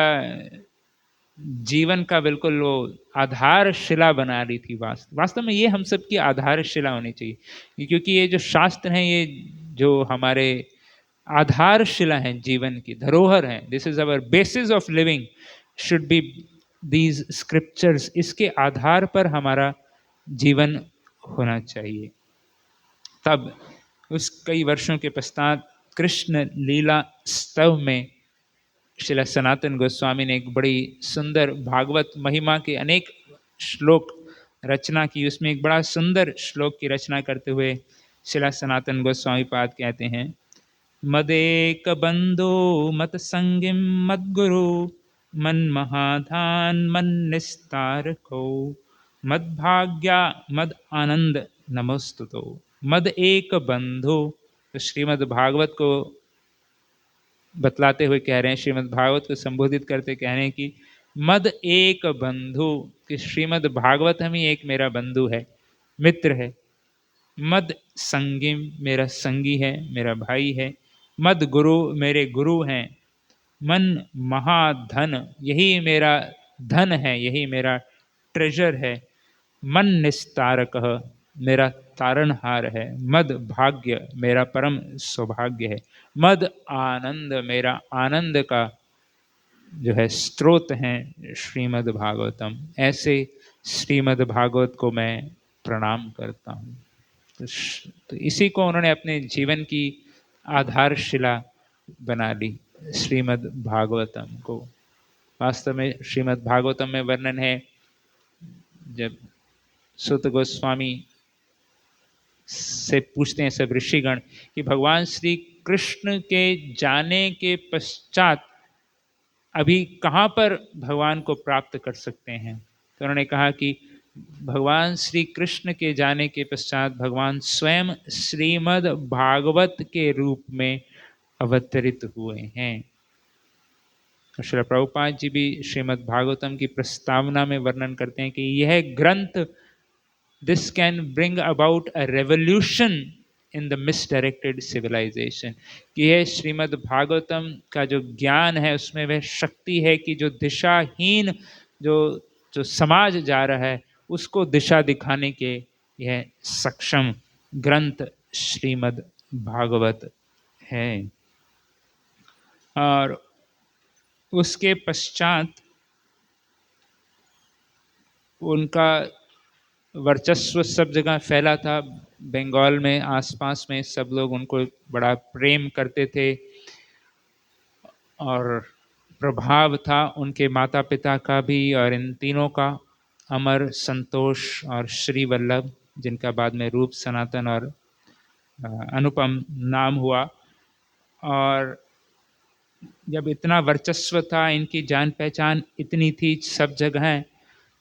जीवन का बिल्कुल वो आधारशिला बना रही थी। वास्तव में ये हम सब की आधारशिला होनी चाहिए, क्योंकि ये जो शास्त्र हैं, ये जो हमारे आधारशिला हैं, जीवन की धरोहर हैं, this is our basis of living, should be these scriptures. इसके आधार पर हमारा जीवन होना चाहिए। तब उस कई वर्षों के पश्चात कृष्ण लीला स्तव में श्रील सनातन गोस्वामी ने एक बड़ी सुंदर भागवत महिमा के अनेक श्लोक रचना की। उसमें एक बड़ा सुंदर श्लोक की रचना करते हुए श्रील सनातन गोस्वामी पाद कहते हैं, मदेक बंधो मत संगिम मद गुरु मन महाधान मन निस्तार को मद भाग्या मद आनंद नमस्तुतो। मद एक बंधु, तो श्रीमद् भागवत को बतलाते हुए कह रहे हैं, श्रीमद् भागवत को संबोधित करते कह रहे हैं कि मद एक बंधु, कि श्रीमद् भागवत हम ही एक मेरा बंधु है, मित्र है। मद संगिम, मेरा संगी है, मेरा भाई है। मद गुरु, मेरे गुरु हैं। मन महाधन, यही मेरा धन है, यही मेरा ट्रेजर है। मन निस्तारकः मेरा तारणहार है, मद भाग्य मेरा परम सौभाग्य है, मद आनंद मेरा आनंद का जो है स्रोत हैं श्रीमद् भागवतम। ऐसे श्रीमद् भागवत को मैं प्रणाम करता हूँ। तो इसी को उन्होंने अपने जीवन की आधारशिला बना ली, श्रीमद् भागवतम को। वास्तव में श्रीमद् भागवतम में वर्णन है, जब सुत गोस्वामी से पूछते हैं सब ऋषिगण कि भगवान श्री कृष्ण के जाने के पश्चात अभी कहाँ पर भगवान को प्राप्त कर सकते हैं, तो उन्होंने कहा कि भगवान श्री कृष्ण के जाने के पश्चात भगवान स्वयं श्रीमद् भागवत के रूप में अवतरित हुए हैं। श्रील प्रभुपाद जी भी श्रीमद् भागवतम की प्रस्तावना में वर्णन करते हैं कि यह ग्रंथ, this can bring about a revolution in the misdirected civilisation, कि यह श्रीमद् भागवतम का जो ज्ञान है उसमें वह शक्ति है कि जो दिशाहीन जो जो समाज जा रहा है उसको दिशा दिखाने के यह सक्षम ग्रंथ श्रीमद् भागवत है। और उसके पश्चात उनका वर्चस्व सब जगह फैला था। बंगाल में आसपास में सब लोग उनको बड़ा प्रेम करते थे और प्रभाव था उनके माता पिता का भी और इन तीनों का, अमर, संतोष और श्री वल्लभ, जिनका बाद में रूप, सनातन और अनुपम नाम हुआ। और जब इतना वर्चस्व था, इनकी जान पहचान इतनी थी सब जगह,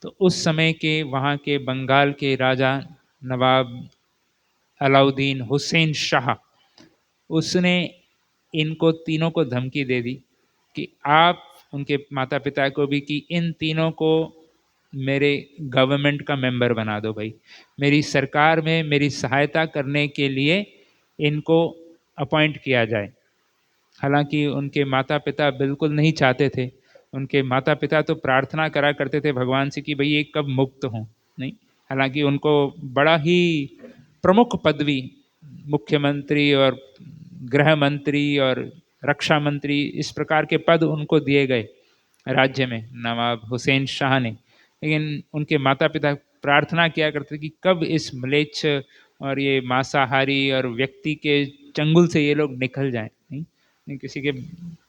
तो उस समय के वहाँ के बंगाल के राजा नवाब अलाउद्दीन हुसैन शाह, उसने इनको तीनों को धमकी दे दी कि आप, उनके माता पिता को भी, कि इन तीनों को मेरे गवर्नमेंट का मेंबर बना दो भाई, मेरी सरकार में मेरी सहायता करने के लिए इनको अपॉइंट किया जाए। हालांकि उनके माता पिता बिल्कुल नहीं चाहते थे। उनके माता पिता तो प्रार्थना करा करते थे भगवान से कि भाई ये कब मुक्त हों। नहीं, हालांकि उनको बड़ा ही प्रमुख पदवी, मुख्यमंत्री और गृह मंत्री और रक्षा मंत्री, इस प्रकार के पद उनको दिए गए राज्य में नवाब हुसैन शाह ने। लेकिन उनके माता पिता प्रार्थना किया करते कि कब इस म्लेच्छ और ये मांसाहारी और व्यक्ति के चंगुल से ये लोग निकल जाएं। नहीं, किसी के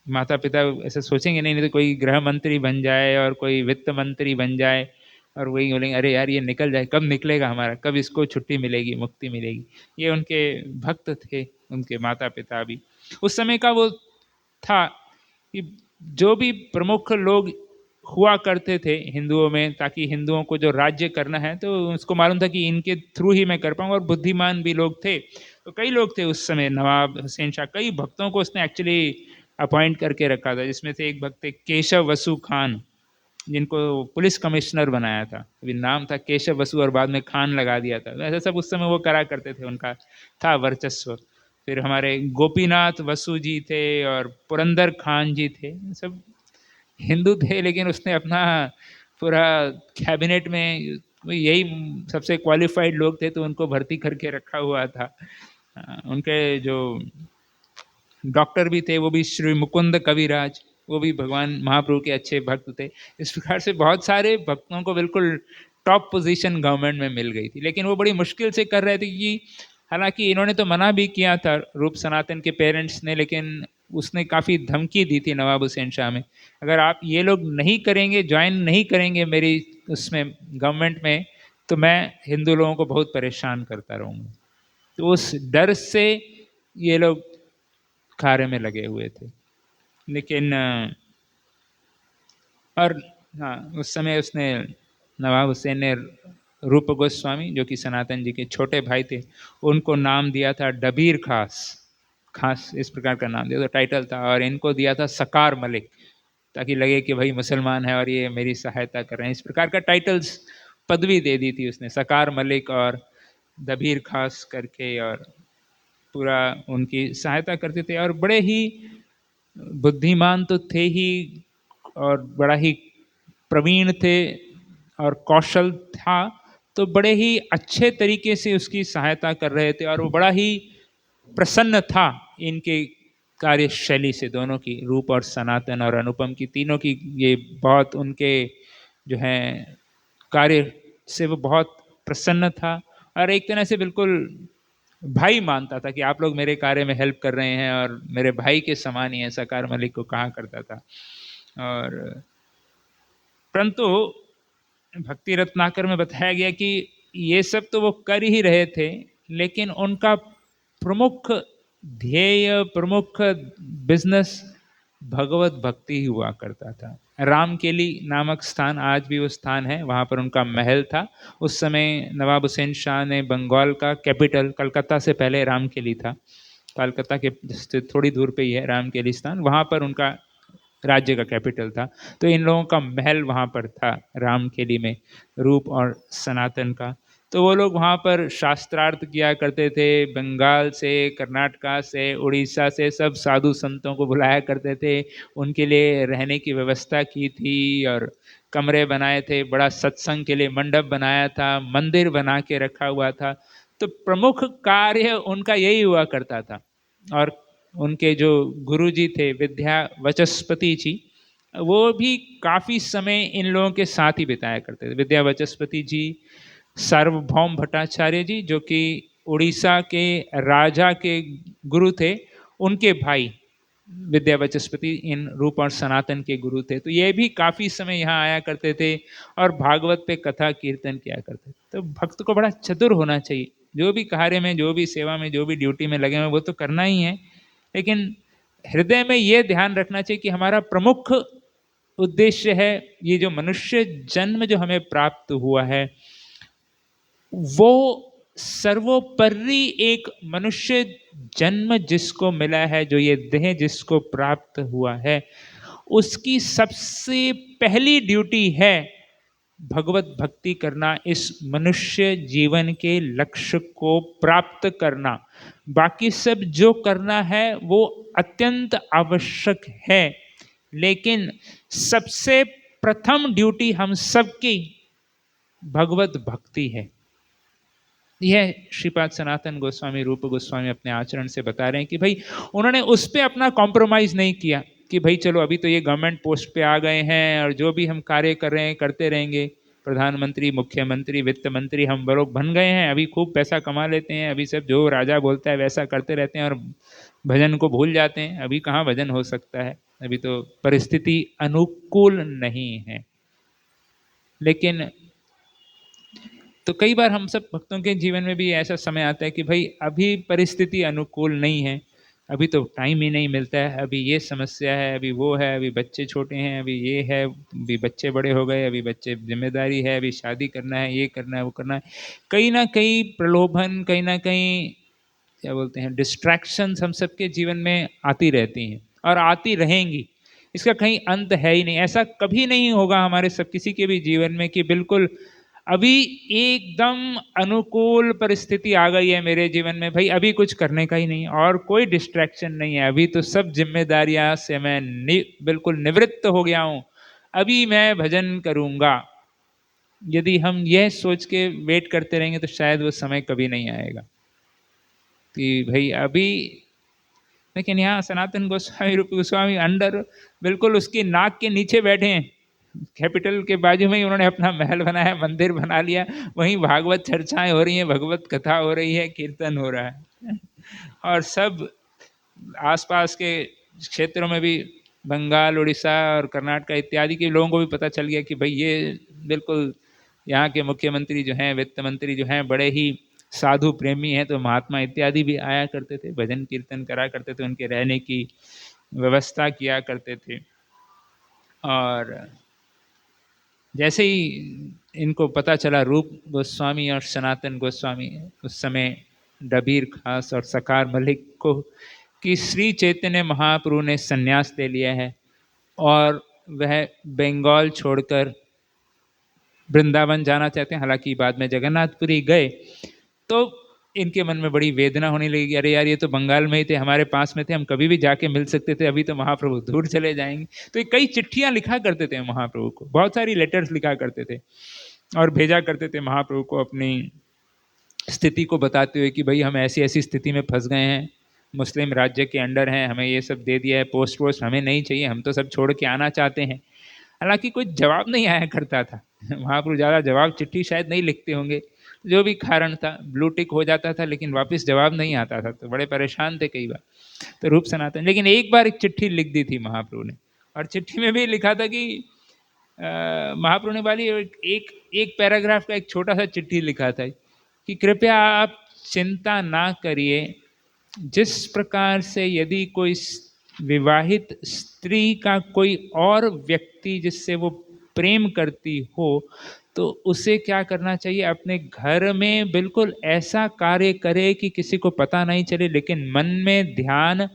माता पिता ऐसे सोचेंगे नहीं तो कोई गृह मंत्री बन जाए और कोई वित्त मंत्री बन जाए और वही बोलेंगे अरे यार ये निकल जाए, कब निकलेगा हमारा, कब इसको छुट्टी मिलेगी, मुक्ति मिलेगी। ये उनके भक्त थे, उनके माता पिता भी। उस समय का वो था कि जो भी प्रमुख लोग हुआ करते थे हिंदुओं में, ताकि हिंदुओं को जो राज्य करना है तो उसको मालूम था कि इनके थ्रू ही मैं कर पाऊँ। और बुद्धिमान भी लोग थे, तो कई लोग थे उस समय। नवाब हुसैन शाह कई भक्तों को उसने एक्चुअली अपॉइंट करके रखा था, जिसमें से एक भक्त थे केशव वसु खान, जिनको पुलिस कमिश्नर बनाया था। अभी नाम था केशव वसु और बाद में खान लगा दिया था। ऐसा सब उस समय वो करा करते थे, उनका था वर्चस्व। फिर हमारे गोपीनाथ वसु जी थे और पुरंदर खान जी थे, सब हिंदू थे, लेकिन उसने अपना पूरा कैबिनेट में यही सबसे क्वालिफाइड लोग थे तो उनको भर्ती करके रखा हुआ था। उनके जो डॉक्टर भी थे वो भी श्री मुकुंद कविराज, वो भी भगवान महाप्रभु के अच्छे भक्त थे। इस प्रकार से बहुत सारे भक्तों को बिल्कुल टॉप पोजीशन गवर्नमेंट में मिल गई थी। लेकिन वो बड़ी मुश्किल से कर रहे थे कि हालांकि इन्होंने तो मना भी किया था रूप सनातन के पेरेंट्स ने, लेकिन उसने काफ़ी धमकी दी थी नवाब हुसैन शाह में, अगर आप ये लोग नहीं करेंगे, ज्वाइन नहीं करेंगे मेरी उसमें गवर्नमेंट में, तो मैं हिंदू लोगों को बहुत परेशान करता रहूँगा। तो उस डर से ये लोग कार्य में लगे हुए थे। लेकिन और हाँ, उस समय उसने, नवाब हुसैन ने रूप गोस्वामी जो कि सनातन जी के छोटे भाई थे, उनको नाम दिया था डबीर खास, खास इस प्रकार का नाम दिया, तो टाइटल था। और इनको दिया था सकार मलिक, ताकि लगे कि भाई मुसलमान है और ये मेरी सहायता कर रहे हैं। इस प्रकार का टाइटल्स, पदवी दे दी थी उसने, सकार मलिक और दबीर खास करके, और पूरा उनकी सहायता करते थे। और बड़े ही बुद्धिमान तो थे ही और बड़ा ही प्रवीण थे और कौशल था, तो बड़े ही अच्छे तरीके से उसकी सहायता कर रहे थे और वो बड़ा ही प्रसन्न था इनके कार्यशैली से, दोनों की, रूप और सनातन और अनुपम की, तीनों की। ये बहुत उनके जो हैं कार्य से वो बहुत प्रसन्न था और एक तरह से बिल्कुल भाई मानता था कि आप लोग मेरे कार्य में हेल्प कर रहे हैं और मेरे भाई के समान ही, ऐसा कार मलिक को कहा करता था। और परंतु भक्ति रत्नाकर में बताया गया कि ये सब तो वो कर ही रहे थे, लेकिन उनका प्रमुख ध्येय, प्रमुख बिजनेस भगवत भक्ति ही हुआ करता था। रामकेली नामक स्थान, आज भी वो स्थान है, वहाँ पर उनका महल था। उस समय नवाब हुसैन शाह ने बंगाल का कैपिटल, कलकत्ता से पहले रामकेली था, कलकत्ता के से थोड़ी दूर पे ही है रामकेली स्थान, वहाँ पर उनका राज्य का कैपिटल था। तो इन लोगों का महल वहाँ पर था रामकेली में, रूप और सनातन का। तो वो लोग वहाँ पर शास्त्रार्थ किया करते थे। बंगाल से, कर्नाटका से, उड़ीसा से सब साधु संतों को बुलाया करते थे, उनके लिए रहने की व्यवस्था की थी और कमरे बनाए थे, बड़ा सत्संग के लिए मंडप बनाया था, मंदिर बना के रखा हुआ था। तो प्रमुख कार्य उनका यही हुआ करता था। और उनके जो गुरु जी थे विद्या वचस्पति जी, वो भी काफ़ी समय इन लोगों के साथ ही बिताया करते थे। विद्या वचस्पति जी, सार्वभौम भट्टाचार्य जी जो कि उड़ीसा के राजा के गुरु थे, उनके भाई विद्या वचस्पति इन रूप और सनातन के गुरु थे। तो ये भी काफ़ी समय यहाँ आया करते थे और भागवत पे कथा कीर्तन किया करते थे। तो भक्त को बड़ा चतुर होना चाहिए, जो भी कार्य में, जो भी सेवा में, जो भी ड्यूटी में लगे हुए वो तो करना ही है, लेकिन हृदय में ये ध्यान रखना चाहिए कि हमारा प्रमुख उद्देश्य है, ये जो मनुष्य जन्म जो हमें प्राप्त हुआ है, वो सर्वोपरि एक मनुष्य जन्म जिसको मिला है, जो ये देह जिसको प्राप्त हुआ है, उसकी सबसे पहली ड्यूटी है भगवत भक्ति करना, इस मनुष्य जीवन के लक्ष्य को प्राप्त करना। बाकी सब जो करना है वो अत्यंत आवश्यक है, लेकिन सबसे प्रथम ड्यूटी हम सबकी भगवत भक्ति है। यह श्रीपाद सनातन गोस्वामी, रूप गोस्वामी अपने आचरण से बता रहे हैं कि भाई उन्होंने उस पर अपना कॉम्प्रोमाइज नहीं किया कि भाई चलो अभी तो ये गवर्नमेंट पोस्ट पे आ गए हैं और जो भी हम कार्य कर रहे हैं करते रहेंगे, प्रधानमंत्री, मुख्यमंत्री, वित्त मंत्री हम लोग बन गए हैं, अभी खूब पैसा कमा लेते हैं, अभी सब जो राजा बोलता है वैसा करते रहते हैं और भजन को भूल जाते हैं। अभी कहाँ भजन हो सकता है, अभी तो परिस्थिति अनुकूल नहीं है। लेकिन तो कई बार हम सब भक्तों के जीवन में भी ऐसा समय आता है कि भाई अभी परिस्थिति अनुकूल नहीं है, अभी तो टाइम ही नहीं मिलता है, अभी ये समस्या है, अभी वो है, अभी बच्चे छोटे हैं, अभी ये है, अभी बच्चे बड़े हो गए, अभी बच्चे जिम्मेदारी है, अभी शादी करना है, ये करना है, वो करना है। कहीं ना कहीं प्रलोभन, कहीं ना कहीं क्या बोलते हैं, डिस्ट्रैक्शंस हम सबके जीवन में आती रहती हैं और आती रहेंगी, इसका कहीं अंत है ही नहीं। ऐसा कभी नहीं होगा हमारे सब किसी के भी जीवन में कि बिल्कुल अभी एकदम अनुकूल परिस्थिति आ गई है मेरे जीवन में, भाई अभी कुछ करने का ही नहीं और कोई डिस्ट्रैक्शन नहीं है, अभी तो सब जिम्मेदारियां से मैं बिल्कुल निवृत्त हो गया हूँ, अभी मैं भजन करूँगा। यदि हम यह सोच के वेट करते रहेंगे तो शायद वो समय कभी नहीं आएगा कि भाई अभी। लेकिन यहाँ सनातन गोस्वामी, रूप गोस्वामी अंडर बिल्कुल उसकी नाक के नीचे बैठे हैं, कैपिटल के बाजू में ही उन्होंने अपना महल बनाया, मंदिर बना लिया, वहीं भागवत चर्चाएं हो रही हैं, भगवत कथा हो रही है, कीर्तन हो रहा है और सब आसपास के क्षेत्रों में भी, बंगाल, उड़ीसा और कर्नाटक इत्यादि के लोगों को भी पता चल गया कि भाई ये बिल्कुल यहाँ के मुख्यमंत्री जो हैं, वित्त मंत्री जो हैं, बड़े ही साधु प्रेमी हैं। तो महात्मा इत्यादि भी आया करते थे, भजन कीर्तन करा करते थे, उनके रहने की व्यवस्था किया करते थे। और जैसे ही इनको पता चला, रूप गोस्वामी और सनातन गोस्वामी, उस समय डबीर खास और सकार मलिक को, कि श्री चैतन्य महाप्रभु ने संन्यास ले लिया है और वह बंगाल छोड़कर वृंदावन जाना चाहते हैं, हालांकि बाद में जगन्नाथपुरी गए, तो इनके मन में बड़ी वेदना होने लगी, अरे यार ये तो बंगाल में ही थे, हमारे पास में थे, हम कभी भी जाके मिल सकते थे, अभी तो महाप्रभु दूर चले जाएंगे। तो ये कई चिट्ठियां लिखा करते थे महाप्रभु को, बहुत सारी लेटर्स लिखा करते थे और भेजा करते थे महाप्रभु को अपनी स्थिति को बताते हुए कि भाई हम ऐसी ऐसी स्थिति में फंस गए हैं, मुस्लिम राज्य के अंडर हैं, हमें ये सब दे दिया है, पोस्ट वोस्ट हमें नहीं चाहिए, हम तो सब छोड़ के आना चाहते हैं। हालांकि कोई जवाब नहीं आया करता था महाप्रभु ज़्यादा जवाब चिट्ठी शायद नहीं लिखते होंगे, जो भी कारण था, ब्लू टिक हो जाता था लेकिन वापस जवाब नहीं आता था, तो बड़े परेशान थे कई बार। तो रूप सनातन, लेकिन एक बार एक चिट्ठी लिख दी थी महाप्रभु ने, और चिट्ठी में भी लिखा था कि महाप्रभु ने वाली एक एक पैराग्राफ का एक छोटा सा चिट्ठी लिखा था कि कृपया आप चिंता ना करिए, जिस प्रकार से यदि कोई विवाहित स्त्री का कोई और व्यक्ति जिससे वो प्रेम करती हो, तो उसे क्या करना चाहिए, अपने घर में बिल्कुल ऐसा कार्य करे कि किसी को पता नहीं चले, लेकिन मन में ध्यान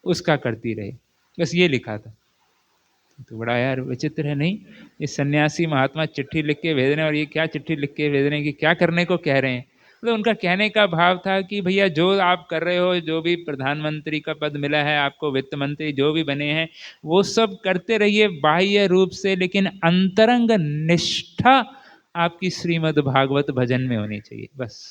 उसका करती रहे। बस ये लिखा था। तो बड़ा यार विचित्र है नहीं, ये सन्यासी महात्मा चिट्ठी लिख के भेज रहे हैं, और ये क्या चिट्ठी लिख के भेज रहे हैं कि क्या करने को कह रहे हैं। मतलब उनका कहने का भाव था कि भैया जो आप कर रहे हो, जो भी प्रधानमंत्री का पद मिला है आपको, वित्त मंत्री जो भी बने हैं, वो सब करते रहिए बाह्य रूप से, लेकिन अंतरंग निष्ठा आपकी श्रीमद् भागवत भजन में होनी चाहिए। बस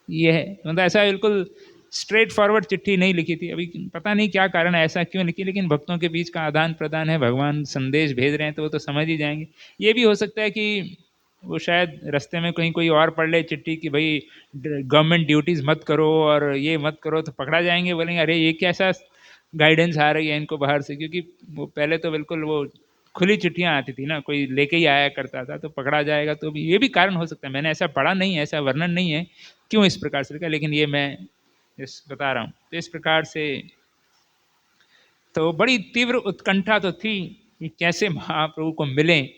ये है, मतलब ऐसा बिल्कुल स्ट्रेट फॉरवर्ड चिट्ठी नहीं लिखी थी। अभी पता नहीं क्या कारण है, ऐसा क्यों लिखी, लेकिन भक्तों के बीच का आदान प्रदान है, भगवान संदेश भेज रहे हैं तो वो तो समझ ही जाएंगे। ये भी हो सकता है कि वो शायद रास्ते में कहीं कोई और पढ़ ले चिट्ठी कि भाई गवर्नमेंट ड्यूटीज़ मत करो और ये मत करो, तो पकड़ा जाएंगे, बोलेंगे अरे ये कैसा गाइडेंस आ रही है इनको बाहर से, क्योंकि वो पहले तो बिल्कुल वो खुली चिट्ठियाँ आती थी ना, कोई लेके ही आया करता था, तो पकड़ा जाएगा। तो भी ये भी कारण हो सकता है, मैंने ऐसा पढ़ा नहीं है, ऐसा वर्णन नहीं है क्यों इस प्रकार से लिखा, लेकिन ये मैं इस बता रहा हूँ। तो इस प्रकार से तो बड़ी तीव्र उत्कंठा तो थी कि कैसे महाप्रभु को मिलें,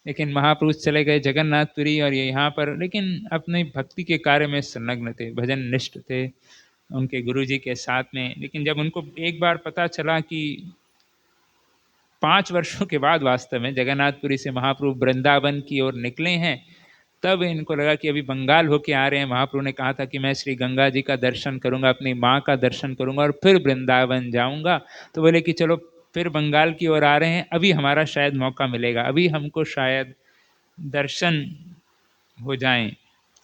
लेकिन महाप्रभु चले गए जगन्नाथपुरी और ये यहाँ पर, लेकिन अपनी भक्ति के कार्य में संलग्न थे, भजन निष्ठ थे उनके गुरुजी के साथ में। लेकिन जब उनको एक बार पता चला कि 5 वर्षों के बाद वास्तव में जगन्नाथपुरी से महाप्रभु वृंदावन की ओर निकले हैं, तब इनको लगा कि अभी बंगाल होके आ रहे हैं। महाप्रभु ने कहा था कि मैं श्री गंगा जी का दर्शन करूंगा, अपनी माँ का दर्शन करूंगा और फिर वृंदावन जाऊंगा। तो बोले कि चलो फिर बंगाल की ओर आ रहे हैं, अभी हमारा शायद मौका मिलेगा, अभी हमको शायद दर्शन हो जाएं।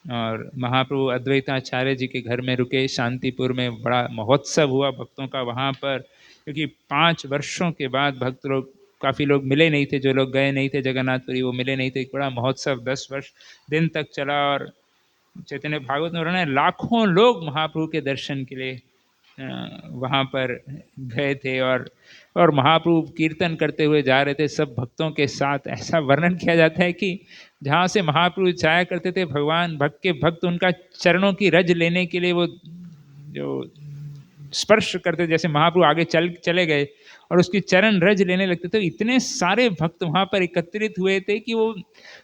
और महाप्रभु अद्वैताचार्य जी के घर में रुके, शांतिपुर में बड़ा महोत्सव हुआ भक्तों का वहाँ पर, क्योंकि 5 वर्षों के बाद भक्त लोग, काफ़ी लोग मिले नहीं थे, जो लोग गए नहीं थे जगन्नाथपुरी वो मिले नहीं थे। एक बड़ा महोत्सव 10 वर्ष दिन तक चला, और चैतन्य भागवत में उन्होंने लाखों लोग महाप्रभु के दर्शन के लिए वहाँ पर गए थे, और महाप्रभु कीर्तन करते हुए जा रहे थे सब भक्तों के साथ। ऐसा वर्णन किया जाता है कि जहाँ से महाप्रभु जाया करते थे, भगवान भक्त के भक्त उनका चरणों की रज लेने के लिए वो जो स्पर्श करते, जैसे महाप्रभु आगे चले गए और उसकी चरण रज लेने लगते थे, इतने सारे भक्त वहाँ पर एकत्रित हुए थे कि वो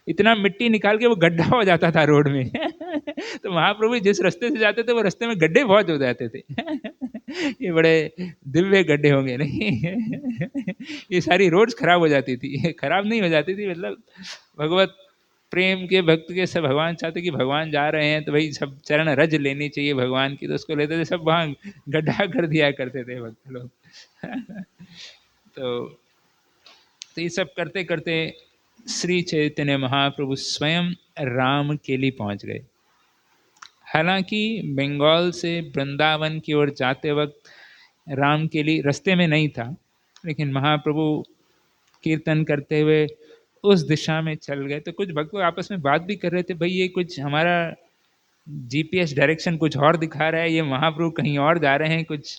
इतना मिट्टी निकाल के वो गड्ढा हो जाता था रोड में तो महाप्रभु जिस रास्ते से जाते थे वो रास्ते में गड्ढे बहुत हो जाते थे ये बड़े दिव्य गड्ढे होंगे नहीं ये सारी रोड्स खराब हो जाती थी, खराब नहीं हो जाती थी, मतलब भगवत प्रेम के भक्त के सब भगवान चाहते कि भगवान जा रहे हैं तो भाई सब चरण रज लेनी चाहिए भगवान की, तो उसको लेते थे सब वहाँ गड्ढा कर दिया करते थे भक्त लोग तो ये सब करते करते श्री चैतन्य महाप्रभु स्वयं राम केली पहुँच गए। हालांकि बंगाल से वृंदावन की ओर जाते वक्त राम केली रास्ते में नहीं था, लेकिन महाप्रभु कीर्तन करते हुए उस दिशा में चल गए। तो कुछ भक्त आपस में बात भी कर रहे थे, भाई ये कुछ हमारा जीपीएस डायरेक्शन कुछ और दिखा रहा है, ये महाप्रभु कहीं और जा रहे हैं, कुछ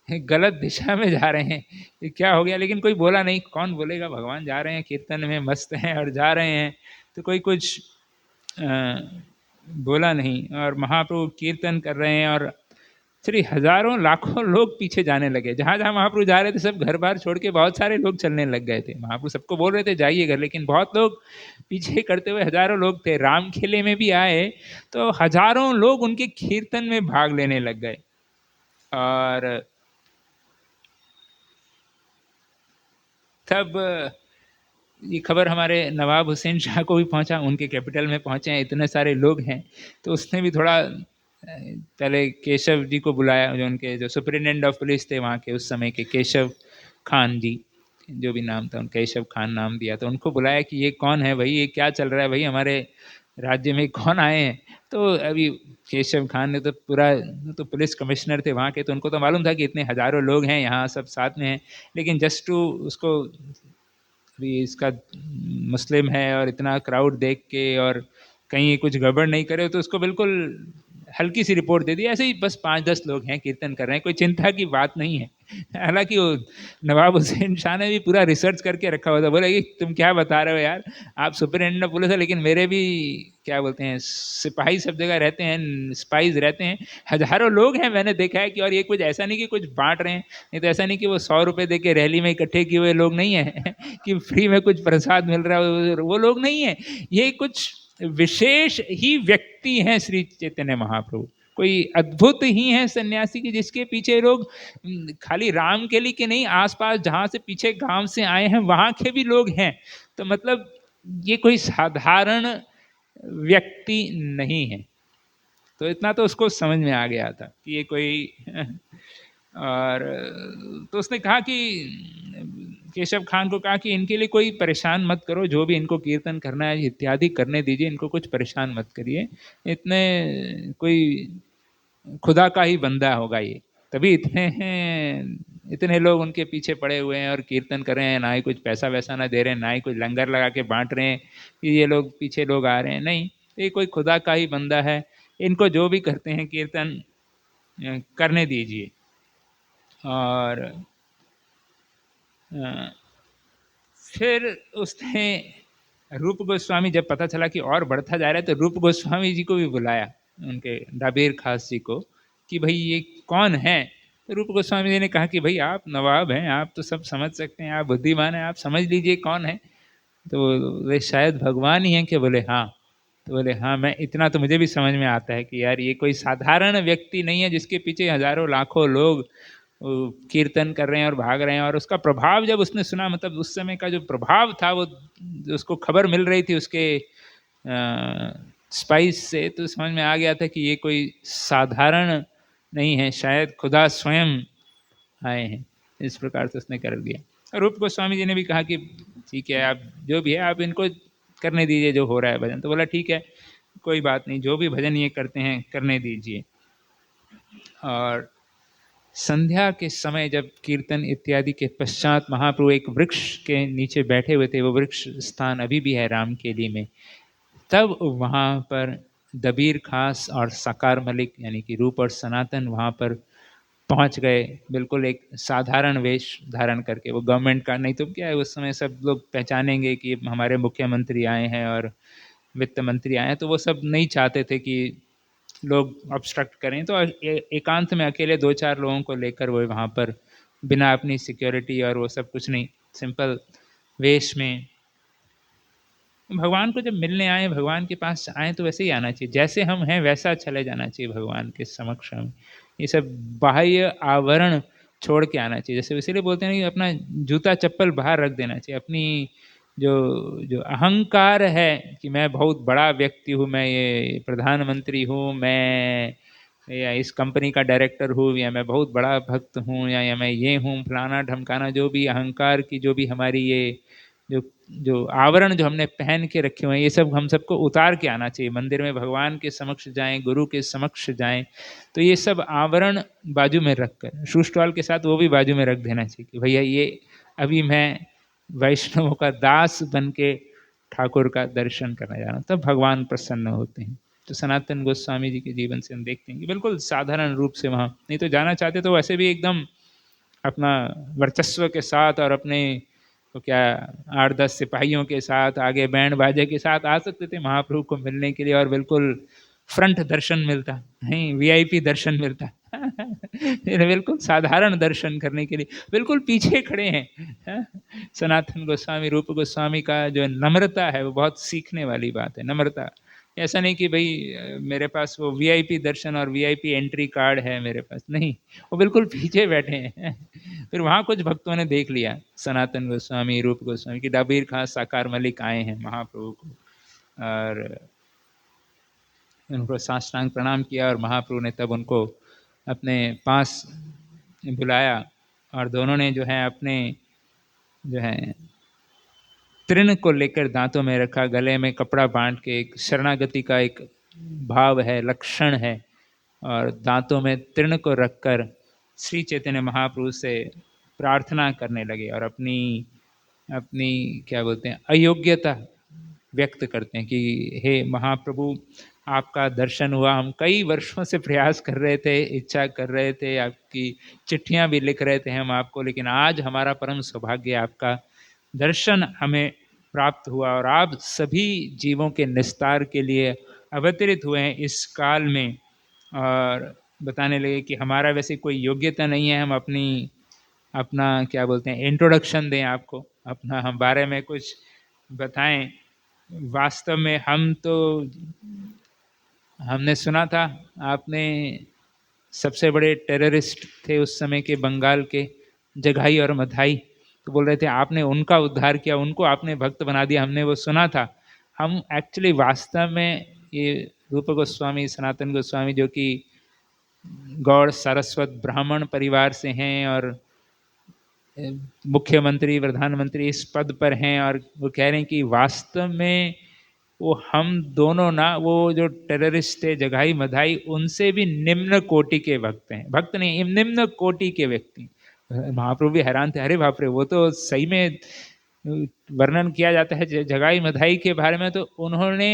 गलत दिशा में जा रहे हैं, ये क्या हो गया। लेकिन कोई बोला नहीं, कौन बोलेगा, भगवान जा रहे हैं कीर्तन में मस्त हैं और जा रहे हैं, तो कोई कुछ बोला नहीं। और महाप्रभु कीर्तन कर रहे हैं और श्री हजारों लाखों लोग पीछे जाने लगे, जहाँ जहाँ महाप्रभु जा रहे थे सब घर बार छोड़ के बहुत सारे लोग चलने लग गए थे। महाप्रभु सबको बोल रहे थे जाइए घर, लेकिन बहुत लोग पीछे करते हुए, हजारों लोग थे। राम खेले में भी आए तो हजारों लोग उनके कीर्तन में भाग लेने लग गए। और तब ये खबर हमारे नवाब हुसैन शाह को भी पहुंचा, उनके कैपिटल में पहुंचे हैं, इतने सारे लोग हैं, तो उसने भी थोड़ा पहले केशव जी को बुलाया, जो उनके जो सुपरिटेंडेंट ऑफ पुलिस थे वहाँ के उस समय के, केशव खान जी, जो भी नाम था, केशव खान नाम दिया, तो उनको बुलाया कि ये कौन है भाई, ये क्या चल रहा है भाई, हमारे राज्य में कौन आए हैं। तो अभी केशव खान ने तो पूरा, तो पुलिस कमिश्नर थे वहाँ के, तो उनको तो मालूम था कि इतने हजारों लोग हैं यहाँ, सब साथ में हैं, लेकिन जस्ट टू उसको भी, इसका मुस्लिम है और इतना क्राउड देख के और कहीं कुछ गड़बड़ नहीं करे, तो उसको बिल्कुल हल्की सी रिपोर्ट दे दी, ऐसे ही बस 5-10 लोग हैं, कीर्तन कर रहे हैं, कोई चिंता की बात नहीं है। हालांकि वो नवाब हुसैन शाह ने भी पूरा रिसर्च करके रखा हुआ था, बोला कि तुम क्या बता रहे हो यार, आप सुपरिटेंडेंट ऑफ पुलिस है, लेकिन मेरे भी क्या बोलते हैं सिपाही सब जगह रहते हैं, स्पाइज रहते हैं, हजारों लोग हैं मैंने देखा है कि, और ये कुछ ऐसा नहीं कि कुछ बांट रहे हैं, नहीं तो ऐसा नहीं कि वो 100 रुपए दे के रैली में इकट्ठे किए हुए लोग नहीं है कि फ्री में कुछ प्रसाद मिल रहा है, वो लोग नहीं है, ये कुछ विशेष ही व्यक्ति हैं श्री चैतन्य महाप्रभु, कोई अद्भुत ही हैं सन्यासी की, जिसके पीछे लोग खाली राम के लिए के नहीं, आसपास जहाँ से पीछे गांव से आए हैं वहाँ के भी लोग हैं, तो मतलब ये कोई साधारण व्यक्ति नहीं है। तो इतना तो उसको समझ में आ गया था कि ये कोई और तो उसने कहा कि केशव खान को कहा कि इनके लिए कोई परेशान मत करो, जो भी इनको कीर्तन करना है इत्यादि करने दीजिए, इनको कुछ परेशान मत करिए, इतने कोई खुदा का ही बंदा होगा ये, तभी इतने हैं, इतने लोग उनके पीछे पड़े हुए हैं और कीर्तन कर रहे हैं, ना ही कुछ पैसा वैसा ना दे रहे हैं, ना ही कुछ लंगर लगा के बांट रहे हैं कि ये लोग पीछे लोग आ रहे हैं, नहीं, ये कोई खुदा का ही बंदा है, इनको जो भी करते हैं कीर्तन करने दीजिए। और फिर उसने रूप गोस्वामी, जब पता चला कि और बढ़ता जा रहा है, तो रूप गोस्वामी जी को भी बुलाया, उनके दाबीर खास जी को, कि भाई ये कौन है। तो रूप गोस्वामी जी ने कहा कि भाई आप नवाब हैं, आप तो सब समझ सकते हैं, आप बुद्धिमान हैं, आप समझ लीजिए कौन है। तो वे शायद भगवान ही हैं कि, बोले हाँ। तो बोले हाँ, मैं इतना तो मुझे भी समझ में आता है कि यार ये कोई साधारण व्यक्ति नहीं है, जिसके पीछे हजारों लाखों लोग कीर्तन कर रहे हैं और भाग रहे हैं, और उसका प्रभाव जब उसने सुना, मतलब उस समय का जो प्रभाव था, वो उसको खबर मिल रही थी उसके स्पाइस से, तो समझ में आ गया था कि ये कोई साधारण नहीं है, शायद खुदा स्वयं आए हैं। इस प्रकार से उसने कर दिया। रूप गोस्वामी जी ने भी कहा कि ठीक है, आप जो भी है आप इनको करने दीजिए जो हो रहा है भजन। तो बोला ठीक है, कोई बात नहीं, जो भी भजन ये करते हैं करने दीजिए। और संध्या के समय जब कीर्तन इत्यादि के पश्चात महाप्रभु एक वृक्ष के नीचे बैठे हुए थे, वो वृक्ष स्थान अभी भी है रामकेली में, तब वहाँ पर दबीर खास और साकार मलिक यानी कि रूप और सनातन वहाँ पर पहुँच गए, बिल्कुल एक साधारण वेश धारण करके। वो गवर्नमेंट का नहीं तो क्या है, उस समय सब लोग पहचानेंगे कि हमारे मुख्यमंत्री आए हैं और वित्त मंत्री आए हैं, तो वो सब नहीं चाहते थे कि लोग ऑब्स्ट्रक्ट करें, तो एकांत में अकेले 2-4 लोगों को लेकर वो वहाँ पर बिना अपनी सिक्योरिटी और वो सब कुछ नहीं, सिंपल वेश में भगवान को जब मिलने आए, भगवान के पास आए, तो वैसे ही आना चाहिए, जैसे हम हैं वैसा चले जाना चाहिए भगवान के समक्ष। हम ये सब बाह्य आवरण छोड़ के आना चाहिए, जैसे इसीलिए बोलते हैं कि अपना जूता चप्पल बाहर रख देना चाहिए, अपनी जो जो अहंकार है कि मैं बहुत बड़ा व्यक्ति हूँ, मैं ये प्रधानमंत्री हूँ, मैं या इस कंपनी का डायरेक्टर हूँ, या मैं बहुत बड़ा भक्त हूँ, या मैं ये हूँ फलाना ढमकाना, जो भी अहंकार की जो भी हमारी ये जो जो आवरण जो हमने पहन के रखे हुए हैं, ये सब हम सबको उतार के आना चाहिए। मंदिर में भगवान के समक्ष जाएं, गुरु के समक्ष जाएं, तो ये सब आवरण बाजू में रख कर, शू स्टॉल के साथ वो भी बाजू में रख देना चाहिए कि भैया ये अभी मैं वैष्णवों का दास बन के ठाकुर का दर्शन करने जा रहा हूँ, तब भगवान प्रसन्न होते हैं। तो सनातन गोस्वामी जी के जीवन से हम देखते हैं कि बिल्कुल साधारण रूप से वहाँ, नहीं तो जाना चाहते तो वैसे भी एकदम अपना वर्चस्व के साथ और अपने तो क्या 8-10 सिपाहियों के साथ आगे बैंड बाजे के साथ आ सकते थे महाप्रभु को मिलने के लिए, और बिल्कुल फ्रंट दर्शन मिलता, नहीं वीआईपी दर्शन मिलता बिल्कुल साधारण दर्शन करने के लिए बिल्कुल पीछे खड़े हैं। सनातन गोस्वामी, रूप गोस्वामी का जो नम्रता है वो बहुत सीखने वाली बात है, नम्रता। ऐसा नहीं कि भाई मेरे पास वो वीआईपी दर्शन और वीआईपी एंट्री कार्ड है मेरे पास, नहीं, वो बिल्कुल पीछे बैठे हैं। फिर वहाँ कुछ भक्तों ने देख लिया सनातन गोस्वामी, रूप गोस्वामी की दाबीर खां साकार मलिक आए हैं महाप्रभु को, और उनको साष्टांग प्रणाम किया, और महाप्रभु ने तब उनको अपने पास बुलाया, और दोनों ने जो है अपने जो है तृण को लेकर दांतों में रखा, गले में कपड़ा बांध के, एक शरणागति का एक भाव है, लक्षण है। और दांतों में तृण को रखकर श्री चैतन्य महाप्रभु से प्रार्थना करने लगे और अपनी अपनी क्या बोलते हैं अयोग्यता व्यक्त करते हैं कि हे महाप्रभु, आपका दर्शन हुआ, हम कई वर्षों से प्रयास कर रहे थे, इच्छा कर रहे थे, आपकी चिट्ठियां भी लिख रहे थे हम आपको, लेकिन आज हमारा परम सौभाग्य आपका दर्शन हमें प्राप्त हुआ और आप सभी जीवों के निस्तार के लिए अवतरित हुए हैं इस काल में। और बताने लगे कि हमारा वैसे कोई योग्यता नहीं है, हम अपना क्या बोलते हैं इंट्रोडक्शन दें आपको, अपना हम बारे में कुछ बताएं। वास्तव में हमने सुना था आपने सबसे बड़े टेररिस्ट थे उस समय के बंगाल के, जगाई और मधाई, तो बोल रहे थे आपने उनका उद्धार किया, उनको आपने भक्त बना दिया, हमने वो सुना था। हम एक्चुअली वास्तव में ये रूप गोस्वामी, सनातन गोस्वामी जो कि गौड़ सारस्वत ब्राह्मण परिवार से हैं और मुख्यमंत्री प्रधानमंत्री इस पद पर हैं, और वो कह रहे हैं कि वास्तव में वो हम दोनों ना, वो जो टेररिस्ट थे जगाई मधाई, उनसे भी निम्न कोटि के भक्त हैं, भक्त नहीं निम्न कोटि के व्यक्ति। महाप्रभु भी हैरान थे, अरे बाप रे, वो तो सही में वर्णन किया जाता है जगाई मधाई के बारे में, तो उन्होंने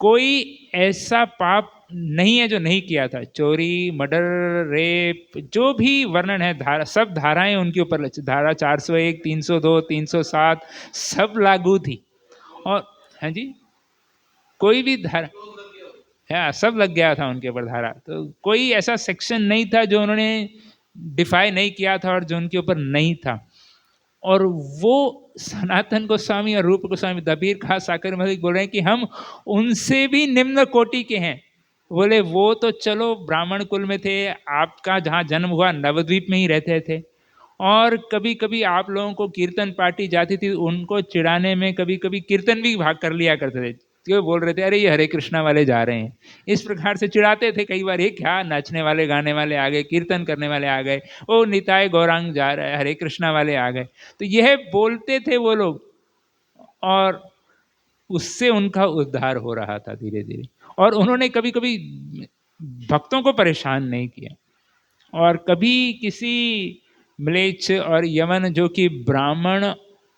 कोई ऐसा पाप नहीं है जो नहीं किया था, चोरी, मर्डर, रेप, जो भी वर्णन है, धारा, सब धाराएं उनके ऊपर, धारा 401, 302, 307 सब लागू थी। और हाँ जी, कोई भी धारा, हाँ सब लग गया था उनके ऊपर धारा, तो कोई ऐसा सेक्शन नहीं था जो उन्होंने डिफाई नहीं किया था और जो उनके ऊपर नहीं था। और वो सनातन गोस्वामी और रूप गोस्वामी दबीर खास साकर मलिक बोल रहे हैं कि हम उनसे भी निम्न कोटि के हैं। बोले वो तो चलो ब्राह्मण कुल में थे, आपका जहाँ जन्म हुआ नवद्वीप में ही रहते थे, और कभी कभी आप लोगों को कीर्तन पार्टी जाती थी, उनको चिढ़ाने में कभी कभी कीर्तन भी भाग कर लिया करते थे, क्यों बोल रहे थे अरे ये हरे कृष्णा वाले जा रहे हैं, इस प्रकार से चिढ़ाते थे कई बार, ये क्या नाचने वाले गाने वाले आ गए, कीर्तन करने वाले आ गए, ओ निताय गौरांग जा रहा है, हरे कृष्णा वाले आ गए, तो यह बोलते थे वो लोग। और उससे उनका उद्धार हो रहा था धीरे धीरे, और उन्होंने कभी कभी भक्तों को परेशान नहीं किया, और कभी किसी म्लेच्छ और यमन जो कि ब्राह्मण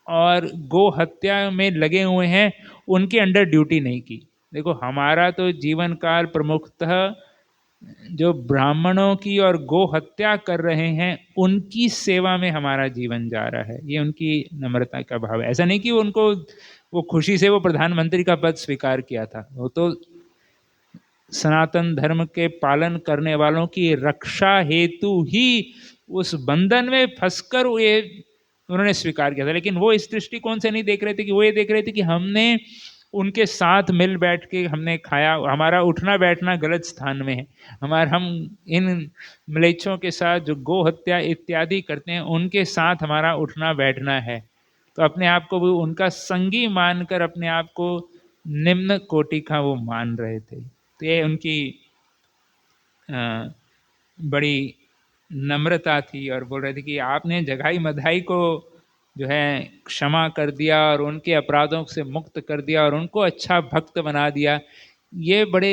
और गो हत्या में लगे हुए हैं उनके अंडर ड्यूटी नहीं की। देखो हमारा तो जीवन काल प्रमुखतः जो ब्राह्मणों की और गो हत्या कर रहे हैं उनकी सेवा में हमारा जीवन जा रहा है, ये उनकी नम्रता का भाव है। ऐसा नहीं कि उनको वो खुशी से वो प्रधानमंत्री का पद स्वीकार किया था, वो तो सनातन धर्म के पालन करने वालों की रक्षा हेतु ही उस बंधन में फंसकर ये उन्होंने स्वीकार किया था। लेकिन वो इस दृष्टिकोण से नहीं देख रहे थे कि वो ये देख रहे थे कि हमने उनके साथ मिल बैठ के हमने खाया, हमारा उठना बैठना गलत स्थान में है, हम इन म्लेच्छों के साथ जो गो हत्या इत्यादि करते हैं उनके साथ हमारा उठना बैठना है। तो अपने आप को वो उनका संगी मानकर अपने आप को निम्न कोटि का वो मान रहे थे। तो ये उनकी बड़ी नम्रता थी, और बोल रहे थे कि आपने जगाई मधाई को जो है क्षमा कर दिया और उनके अपराधों से मुक्त कर दिया और उनको अच्छा भक्त बना दिया, ये बड़े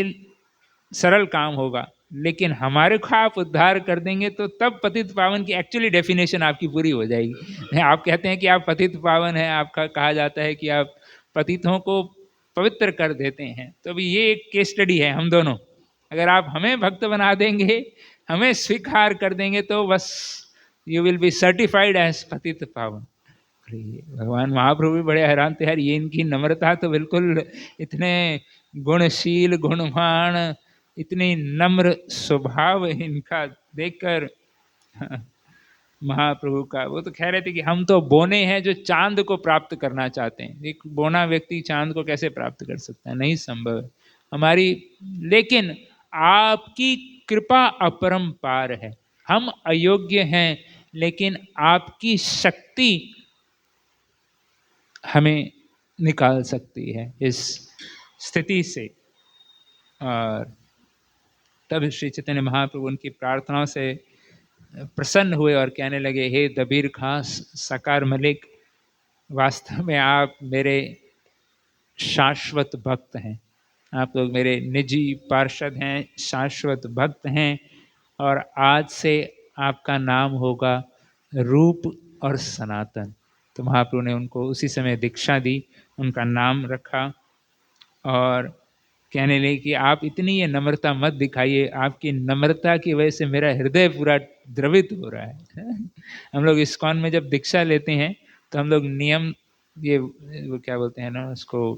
सरल काम होगा, लेकिन हमारे को आप उद्धार कर देंगे तो तब पतित पावन की एक्चुअली डेफिनेशन आपकी पूरी हो जाएगी। आप कहते हैं कि आप पतित पावन हैं, आपका कहा जाता है कि आप पतितों को पवित्र कर देते हैं, तो अभी ये एक केस स्टडी है हम दोनों, अगर आप हमें भक्त बना देंगे, हमें स्वीकार कर देंगे, तो बस you will be certified as पतित पावन। भगवान महाप्रभु भी बड़े हैरान थे, यार ये इनकी नम्रता तो बिल्कुल, इतने गुणशील गुणवान, इतनी नम्र स्वभाव इनका देखकर महाप्रभु का, वो तो कह रहे थे कि हम तो बोने हैं जो चांद को प्राप्त करना चाहते हैं। एक बोना व्यक्ति चांद को कैसे प्राप्त कर सकता है, नहीं संभव है हमारी, लेकिन आपकी कृपा अपरंपार है, हम अयोग्य हैं, लेकिन आपकी शक्ति हमें निकाल सकती है इस स्थिति से। और तब श्री चैतन्य महाप्रभु उनकी प्रार्थनाओं से प्रसन्न हुए और कहने लगे, हे दबीर खां सकार मलिक, वास्तव में आप मेरे शाश्वत भक्त हैं, आप लोग मेरे निजी पार्षद हैं, शाश्वत भक्त हैं, और आज से आपका नाम होगा रूप और सनातन। तो महाप्रभु ने उनको उसी समय दीक्षा दी, उनका नाम रखा और कहने लगे कि आप इतनी ये नम्रता मत दिखाइए, आपकी नम्रता की वजह से मेरा हृदय पूरा द्रवित हो रहा है। हम लोग इस्कॉन में जब दीक्षा लेते हैं तो हम लोग नियम, ये वो क्या बोलते हैं ना उसको,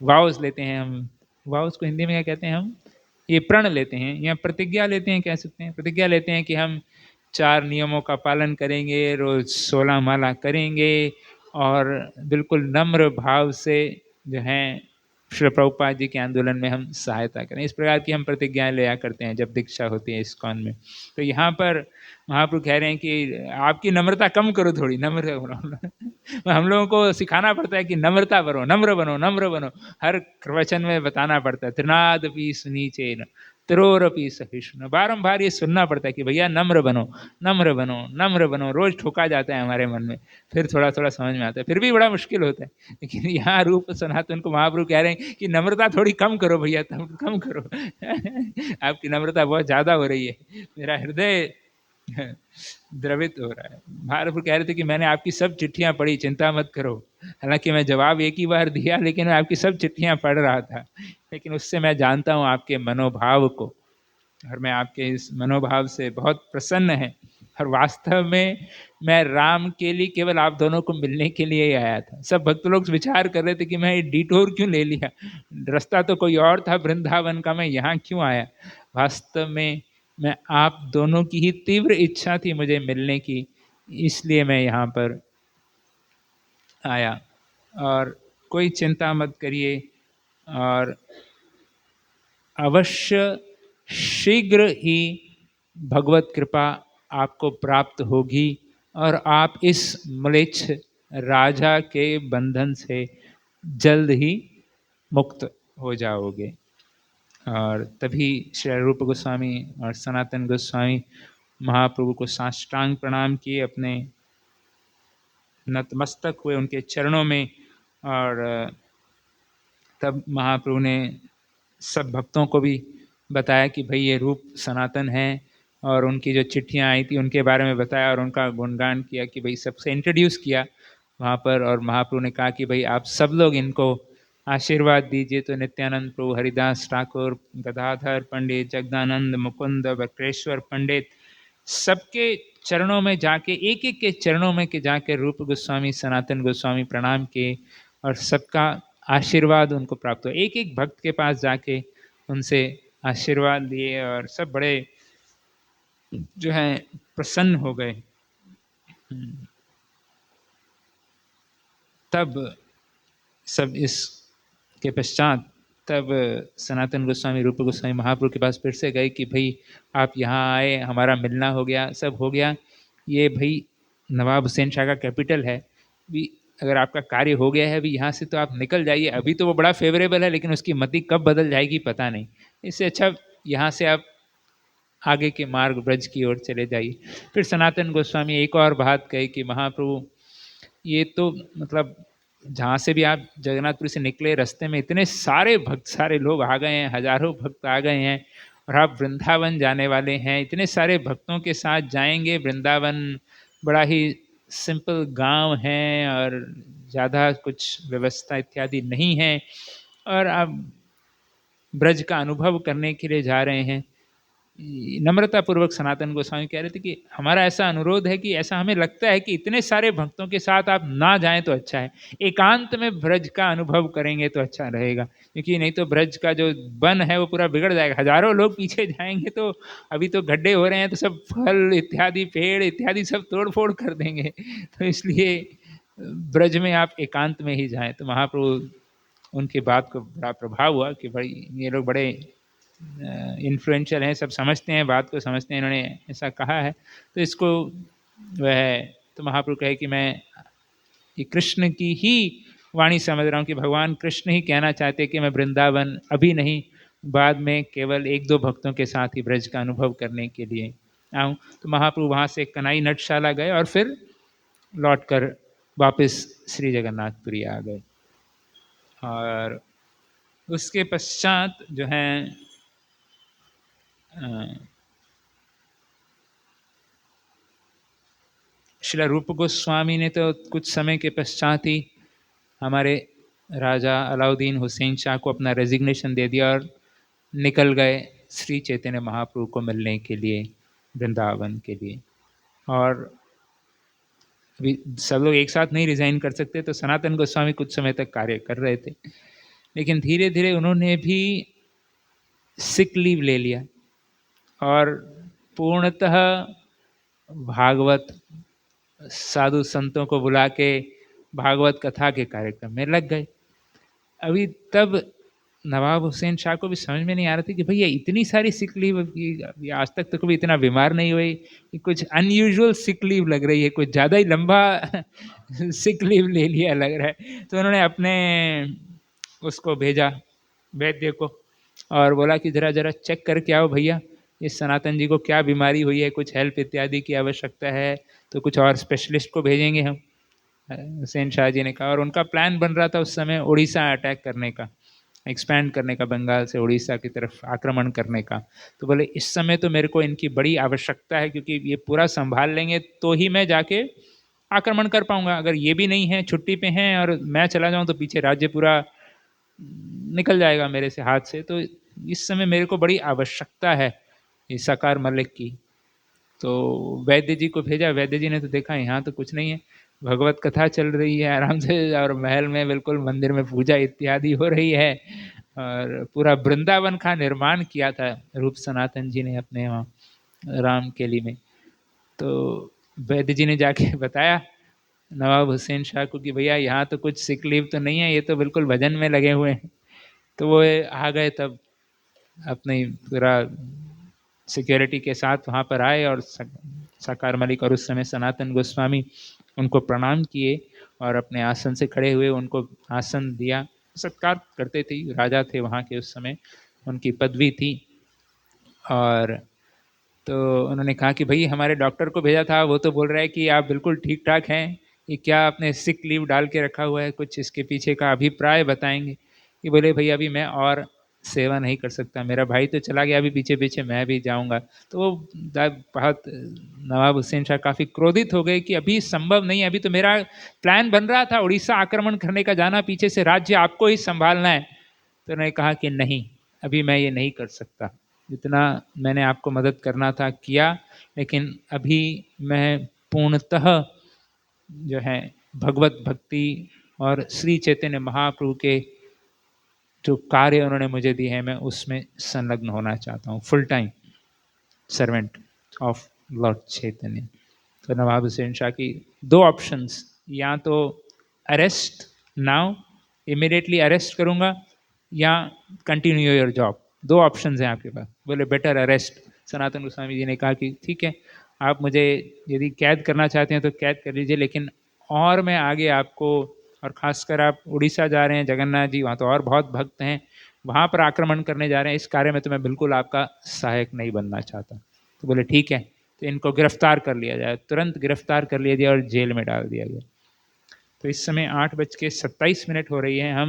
वाउस लेते हैं हम। वाउस को हिंदी में क्या कहते हैं हम? ये प्रण लेते हैं या प्रतिज्ञा लेते हैं, कह सकते हैं। प्रतिज्ञा लेते हैं कि हम 4 नियमों का पालन करेंगे, रोज 16 माला करेंगे और बिल्कुल नम्र भाव से जो है श्री प्रभुपाद जी के आंदोलन में हम सहायता करें। इस प्रकार की हम प्रतिज्ञाएं लिया करते हैं जब दीक्षा होती है इस्कॉन में। तो यहाँ पर महाप्रभु कह रहे हैं कि आपकी नम्रता कम करो, थोड़ी नम्र बनो। हम लोगों को सिखाना पड़ता है कि नम्रता बनो, नम्र बनो, नम्र बनो। हर प्रवचन में बताना पड़ता है, त्रिनादपि सुनीचेन तिरोरपि सहिष्णु। बारंबार ये सुनना पड़ता है कि भैया नम्र बनो, नम्र बनो, नम्र बनो। रोज ठोका जाता है हमारे मन में, फिर थोड़ा थोड़ा समझ में आता है, फिर भी बड़ा मुश्किल होता है। लेकिन यहाँ रूप सनातन को महाप्रभु कह रहे हैं कि नम्रता थोड़ी कम करो भैया, तुम कम करो। आपकी नम्रता बहुत ज्यादा हो रही है, मेरा हृदय द्रवित हो रहा है। महाप्रभु कह रहे थे कि मैंने आपकी सब चिट्ठियां पढ़ी, चिंता मत करो। हालांकि मैं जवाब एक ही बार दिया, लेकिन मैं आपकी सब चिट्ठियां पढ़ रहा था, लेकिन उससे मैं जानता हूँ आपके मनोभाव को, और मैं आपके इस मनोभाव से बहुत प्रसन्न है। और वास्तव में मैं राम के लिए केवल आप दोनों को मिलने के लिए ही आया था। सब भक्त लोग विचार कर रहे थे कि मैं ये डिटोर क्यों ले लिया, रास्ता तो कोई और था वृंदावन का, मैं यहाँ क्यों आया। वास्तव में मैं आप दोनों की ही तीव्र इच्छा थी मुझे मिलने की, इसलिए मैं यहाँ पर आया। और कोई चिंता मत करिए, और अवश्य शीघ्र ही भगवत कृपा आपको प्राप्त होगी और आप इस म्लेच्छ राजा के बंधन से जल्द ही मुक्त हो जाओगे। और तभी श्री रूप गोस्वामी और सनातन गोस्वामी महाप्रभु को साष्टांग प्रणाम किए, अपने नतमस्तक हुए उनके चरणों में। और तब महाप्रभु ने सब भक्तों को भी बताया कि भाई ये रूप सनातन है, और उनकी जो चिट्ठियाँ आई थी उनके बारे में बताया और उनका गुणगान किया कि भाई सबसे इंट्रोड्यूस किया वहाँ पर। और महाप्रभु ने कहा कि भाई आप सब लोग इनको आशीर्वाद दीजिए। तो नित्यानंद प्रभु, हरिदास ठाकुर, गदाधर पंडित, जगदानंद, मुकुंद, बक्रेश्वर पंडित, सबके चरणों में जाके, एक एक के चरणों में के जाके रूप गोस्वामी, सनातन गोस्वामी प्रणाम किए और सबका आशीर्वाद उनको प्राप्त हुआ। एक एक भक्त के पास जाके उनसे आशीर्वाद लिए और सब बड़े जो है प्रसन्न हो गए। तब सब इसके पश्चात तब सनातन गोस्वामी, रूप गोस्वामी महाप्रभु के पास फिर से गए कि भाई आप यहाँ आए, हमारा मिलना हो गया, सब हो गया। ये भाई नवाब हुसैन शाह का कैपिटल है, भी अगर आपका कार्य हो गया है अभी यहाँ से तो आप निकल जाइए। अभी तो वो बड़ा फेवरेबल है, लेकिन उसकी मति कब बदल जाएगी पता नहीं। इससे अच्छा यहाँ से आप आगे के मार्ग ब्रज की ओर चले जाइए। फिर सनातन गोस्वामी एक और बात कही कि महाप्रभु ये तो मतलब जहाँ से भी आप जगन्नाथपुरी से निकले, रास्ते में इतने सारे भक्त, सारे लोग आ गए हैं, हजारों भक्त आ गए हैं, और आप वृंदावन जाने वाले हैं, इतने सारे भक्तों के साथ जाएंगे। वृंदावन बड़ा ही सिंपल गांव है और ज़्यादा कुछ व्यवस्था इत्यादि नहीं है, और आप ब्रज का अनुभव करने के लिए जा रहे हैं। नम्रता पूर्वक सनातन गोस्वामी कह रहे थे कि हमारा ऐसा अनुरोध है कि ऐसा हमें लगता है कि इतने सारे भक्तों के साथ आप ना जाएं तो अच्छा है, एकांत में ब्रज का अनुभव करेंगे तो अच्छा रहेगा, क्योंकि नहीं तो ब्रज का जो वन है वो पूरा बिगड़ जाएगा। हजारों लोग पीछे जाएंगे तो अभी तो गड्ढे हो रहे हैं, तो सब फल इत्यादि, पेड़ इत्यादि सब तोड़ फोड़ कर देंगे। तो इसलिए ब्रज में आप एकांत में ही जाएं। तो महाप्रभु उनकी बात को बड़ा प्रभाव हुआ कि भाई ये लोग बड़े इन्फ्लुएंशियल हैं, सब समझते हैं, बात को समझते हैं, इन्होंने ऐसा कहा है तो इसको वह। तो महाप्रभु कहे कि मैं ये कृष्ण की ही वाणी समझ रहा हूँ कि भगवान कृष्ण ही कहना चाहते कि मैं वृंदावन अभी नहीं, बाद में केवल एक दो भक्तों के साथ ही ब्रज का अनुभव करने के लिए आऊँ। तो महाप्रभु वहाँ से कनाई नटशाला गए और फिर लौट कर वापस श्री जगन्नाथपुरी आ गए। और उसके पश्चात जो है श्रील रूप गोस्वामी ने तो कुछ समय के पश्चात ही हमारे राजा अलाउद्दीन हुसैन शाह को अपना रेजिग्नेशन दे दिया और निकल गए श्री चैतन्य महाप्रभु को मिलने के लिए वृंदावन के लिए। और अभी सब लोग एक साथ नहीं रिजाइन कर सकते, तो सनातन गोस्वामी कुछ समय तक कार्य कर रहे थे, लेकिन धीरे धीरे उन्होंने भी सिक लीव ले लिया और पूर्णतः भागवत साधु संतों को बुला के भागवत कथा के कार्यक्रम में लग गए। अभी तब नवाब हुसैन शाह को भी समझ में नहीं आ रहा था कि भैया इतनी सारी सिक लीव, आज तक तो कभी इतना बीमार नहीं हुई, कुछ अनयूजुअल सिक लीव लग रही है, कुछ ज़्यादा ही लंबा सिक लीव ले लिया लग रहा है। तो उन्होंने अपने उसको भेजा वैद्य को और बोला कि ज़रा ज़रा चेक करके आओ भैया, इस सनातन जी को क्या बीमारी हुई है, कुछ हेल्प इत्यादि की आवश्यकता है तो कुछ और स्पेशलिस्ट को भेजेंगे हम। हुसैन शाह जी ने कहा। और उनका प्लान बन रहा था उस समय उड़ीसा अटैक करने का, एक्सपैंड करने का, बंगाल से उड़ीसा की तरफ आक्रमण करने का। तो बोले इस समय तो मेरे को इनकी बड़ी आवश्यकता है, क्योंकि ये पूरा संभाल लेंगे तो ही मैं जाके आक्रमण कर पाऊंगा। अगर ये भी नहीं है, छुट्टी पे हैं और मैं चला जाऊं तो पीछे राज्य पूरा निकल जाएगा मेरे से हाथ से। तो इस समय मेरे को बड़ी आवश्यकता है इस सकार मलिक की। तो वैद्य जी को भेजा। वैद्य जी ने तो देखा यहाँ तो कुछ नहीं है, भगवत कथा चल रही है आराम से, और महल में बिल्कुल मंदिर में पूजा इत्यादि हो रही है, और पूरा वृंदावन का निर्माण किया था रूप सनातन जी ने अपने वहाँ राम केली में। तो वैद्य जी ने जाके बताया नवाब हुसैन शाह को कि भैया यहाँ तो कुछ सिक लीव तो नहीं है, ये तो बिल्कुल भजन में लगे हुए हैं। तो वो आ गए, तब अपनी पूरा सिक्योरिटी के साथ वहाँ पर आए और साकार मलिक और उस समय सनातन गोस्वामी उनको प्रणाम किए और अपने आसन से खड़े हुए उनको आसन दिया, सत्कार करते थे, राजा थे वहाँ के उस समय, उनकी पदवी थी। और तो उन्होंने कहा कि भाई हमारे डॉक्टर को भेजा था, वो तो बोल रहा है कि आप बिल्कुल ठीक ठाक हैं, ये क्या आपने सिक लीव डाल के रखा हुआ है, कुछ इसके पीछे का अभिप्राय बताएंगे। ये बोले भाई अभी मैं और सेवा नहीं कर सकता, मेरा भाई तो चला गया, अभी पीछे पीछे मैं भी जाऊंगा। तो वो बहुत नवाब हुसैन शाह काफ़ी क्रोधित हो गए कि अभी संभव नहीं, अभी तो मेरा प्लान बन रहा था उड़ीसा आक्रमण करने का, जाना पीछे से राज्य आपको ही संभालना है। तो उन्होंने कहा कि नहीं, अभी मैं ये नहीं कर सकता, जितना मैंने आपको मदद करना था किया, लेकिन अभी मैं पूर्णतः जो है भगवत भक्ति और श्री चैतन्य महाप्रभु के जो कार्य उन्होंने मुझे दिए हैं मैं उसमें संलग्न होना चाहता हूँ, full time servant of lord Chaitanya. तो नवाब हुसैन शाह की दो ऑप्शंस, या तो अरेस्ट नाउ, इमिडिएटली अरेस्ट करूँगा, या कंटिन्यू योर जॉब, दो ऑप्शंस हैं आपके पास। बोले बेटर अरेस्ट। सनातन गोस्वामी जी ने कहा कि ठीक है, आप मुझे यदि कैद करना चाहते हैं तो कैद कर लीजिए, लेकिन और मैं आगे आपको, और ख़ासकर आप उड़ीसा जा रहे हैं, जगन्नाथ जी वहाँ तो और बहुत भक्त हैं, वहाँ पर आक्रमण करने जा रहे हैं, इस कार्य में तो मैं बिल्कुल आपका सहायक नहीं बनना चाहता। तो बोले ठीक है, तो इनको गिरफ्तार कर लिया जाए। तुरंत गिरफ्तार कर लिया गया और जेल में डाल दिया गया। तो इस समय 8:27 हो रही है।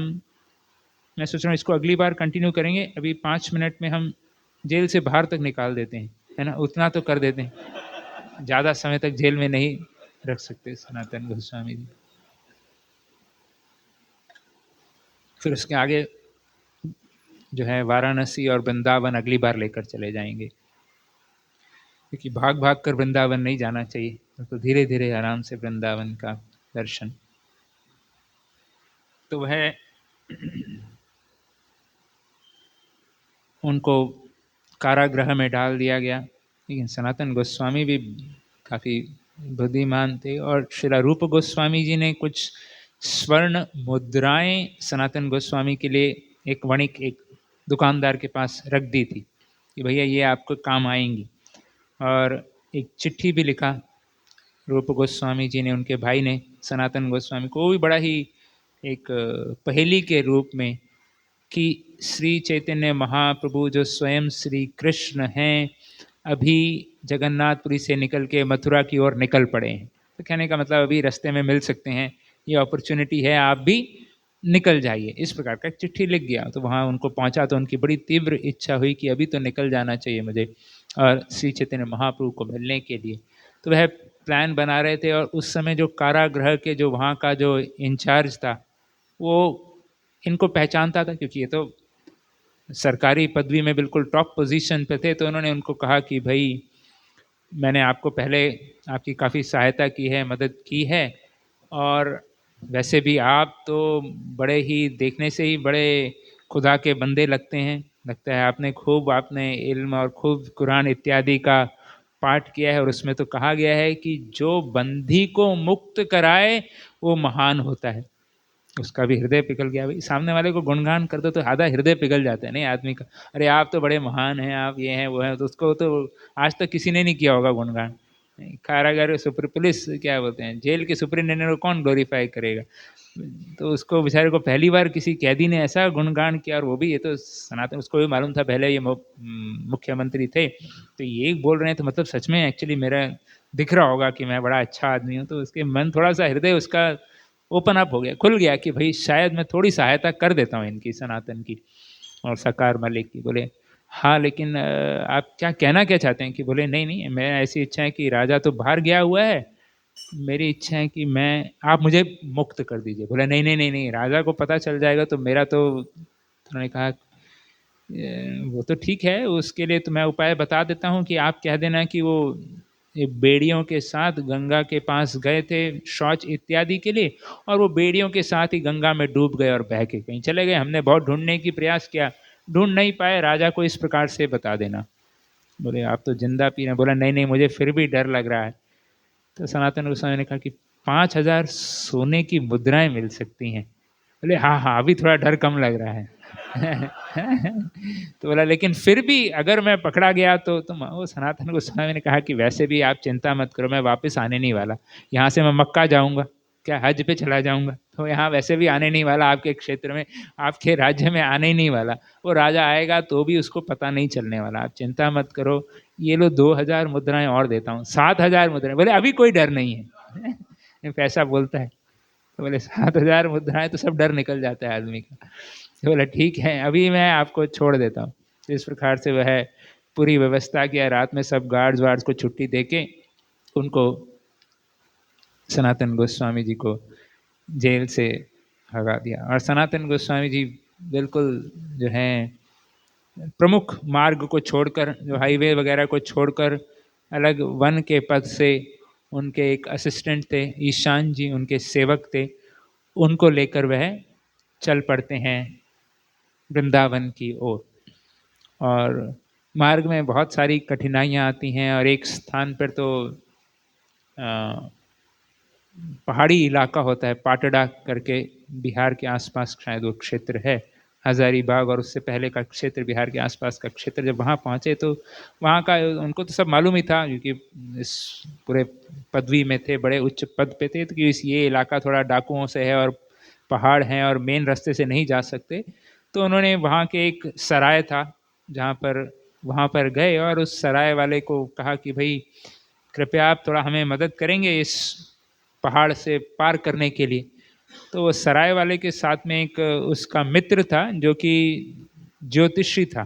मैं सोच रहा हूँ इसको अगली बार कंटिन्यू करेंगे, अभी 5 मिनट में हम जेल से बाहर तक निकाल देते हैं, है ना, उतना तो कर देते हैं, ज़्यादा समय तक जेल में नहीं रख सकते सनातन गोस्वामी जी। फिर उसके आगे जो है वाराणसी और वृंदावन अगली बार लेकर चले जाएंगे, क्योंकि भाग भाग कर वृंदावन नहीं जाना चाहिए, तो धीरे धीरे आराम से वृंदावन का दर्शन। तो वह उनको कारागृह में डाल दिया गया, लेकिन सनातन गोस्वामी भी काफ़ी बुद्धिमान थे, और श्री रूप गोस्वामी जी ने कुछ स्वर्ण मुद्राएं सनातन गोस्वामी के लिए एक वणिक, एक दुकानदार के पास रख दी थी कि भैया ये आपको काम आएंगी। और एक चिट्ठी भी लिखा रूप गोस्वामी जी ने, उनके भाई ने सनातन गोस्वामी को, भी बड़ा ही एक पहेली के रूप में, कि श्री चैतन्य महाप्रभु जो स्वयं श्री कृष्ण हैं, अभी जगन्नाथपुरी से निकल के मथुरा की ओर निकल पड़े हैं। तो कहने का मतलब अभी रास्ते में मिल सकते हैं, ये अपॉर्चुनिटी है, आप भी निकल जाइए। इस प्रकार का चिट्ठी लिख गया। तो वहाँ उनको पहुँचा तो उनकी बड़ी तीव्र इच्छा हुई कि अभी तो निकल जाना चाहिए मुझे और श्री चैतन्य महाप्रभु को मिलने के लिए। तो वह प्लान बना रहे थे। और उस समय जो कारागृह के जो वहाँ का जो इंचार्ज था वो इनको पहचानता था, क्योंकि ये तो सरकारी पदवी में बिल्कुल टॉप पोजीशन पे थे। तो उन्होंने उनको कहा कि भाई मैंने आपको पहले आपकी काफ़ी सहायता की है, मदद की है, और वैसे भी आप तो बड़े ही देखने से ही बड़े खुदा के बंदे लगते हैं, लगता है आपने इल्म और खूब कुरान इत्यादि का पाठ किया है। और उसमें तो कहा गया है कि जो बंदी को मुक्त कराए वो महान होता है। उसका भी हृदय पिघल गया। भाई सामने वाले को गुणगान कर दो तो आधा हृदय पिघल जाता है नहीं आदमी का। अरे आप तो बड़े महान हैं, आप ये हैं वो हैं। तो उसको तो आज तक किसी ने नहीं किया होगा गुणगान। कारागार सुपर पुलिस क्या बोलते हैं, जेल के सुपरिटेंडेंट को कौन ग्लोरीफाई करेगा। तो उसको बेचारे को पहली बार किसी कैदी ने ऐसा गुणगान किया, और वो भी ये तो सनातन, उसको भी मालूम था पहले ये मुख्यमंत्री थे, तो ये बोल रहे हैं तो मतलब सच में एक्चुअली मेरा दिख रहा होगा कि मैं बड़ा अच्छा आदमी हूँ। तो उसके मन थोड़ा सा हृदय उसका ओपन अप हो गया, खुल गया कि भाई शायद मैं थोड़ी सहायता कर देता हूँ इनकी, सनातन की और सकार मलिक की। बोले हाँ लेकिन आप क्या कहना क्या चाहते हैं। कि बोले नहीं नहीं, मैं ऐसी इच्छा है कि राजा तो बाहर गया हुआ है, मेरी इच्छा है कि मैं आप मुझे मुक्त कर दीजिए। बोला नहीं नहीं नहीं नहीं, राजा को पता चल जाएगा तो मेरा तो। उन्होंने कहा वो तो ठीक है, उसके लिए तो मैं उपाय बता देता हूँ कि आप कह देना कि वो ये बेड़ियों के साथ गंगा के पास गए थे शौच इत्यादि के लिए, और वो बेड़ियों के साथ ही गंगा में डूब गए और बह के कहीं चले गए। हमने बहुत ढूंढने की प्रयास किया, ढूंढ नहीं पाए, राजा को इस प्रकार से बता देना। बोले आप तो जिंदा पी रहे हैं। बोला नहीं नहीं, मुझे फिर भी डर लग रहा है। तो सनातन गोस्वामी ने कहा कि 5,000 सोने की मुद्राएं मिल सकती हैं। बोले हाँ हाँ, अभी थोड़ा डर कम लग रहा है। तो बोला लेकिन फिर भी अगर मैं पकड़ा गया तो तुम। वो सनातन गोस्वामी ने कहा कि वैसे भी आप चिंता मत करो, मैं वापस आने नहीं वाला। यहाँ से मैं मक्का जाऊँगा, क्या हज पे चला जाऊँगा, तो यहाँ वैसे भी आने नहीं वाला, आपके क्षेत्र में आपके राज्य में आने ही नहीं वाला। वो राजा आएगा तो भी उसको पता नहीं चलने वाला, आप चिंता मत करो। ये लो 2,000 मुद्राएं और देता हूँ, 7,000 मुद्राएं। बोले अभी कोई डर नहीं है। पैसा बोलता है। तो बोले 7,000 मुद्राएं तो सब डर निकल जाता है आदमी का। तो बोला ठीक है, अभी मैं आपको छोड़ देता हूँ। तो इस प्रकार से वह पूरी व्यवस्था किया, रात में सब गार्ड्स वार्ड्स को छुट्टी देके उनको सनातन गोस्वामी जी को जेल से भगा दिया। और सनातन गोस्वामी जी बिल्कुल जो है प्रमुख मार्ग को छोड़कर, जो हाईवे वगैरह को छोड़कर अलग वन के पद से, उनके एक असिस्टेंट थे ईशान जी, उनके सेवक थे, उनको लेकर वह चल पड़ते हैं वृंदावन की ओर। और मार्ग में बहुत सारी कठिनाइयाँ आती हैं, और एक स्थान पर तो पहाड़ी इलाका होता है, पाटड़ा करके, बिहार के आसपास शायद वो क्षेत्र है, हजारीबाग और उससे पहले का क्षेत्र, बिहार के आसपास का क्षेत्र। जब वहाँ पहुँचे तो वहाँ का उनको तो सब मालूम ही था, क्योंकि इस पूरे पदवी में थे, बड़े उच्च पद पे थे, तो कि ये इलाका थोड़ा डाकुओं से है और पहाड़ हैं और मेन रास्ते से नहीं जा सकते। तो उन्होंने वहाँ के एक सराय था जहाँ पर, वहाँ पर गए और उस सराय वाले को कहा कि भाई कृपया आप थोड़ा हमें मदद करेंगे इस पहाड़ से पार करने के लिए। तो वो सराय वाले के साथ में एक उसका मित्र था जो कि ज्योतिषी था,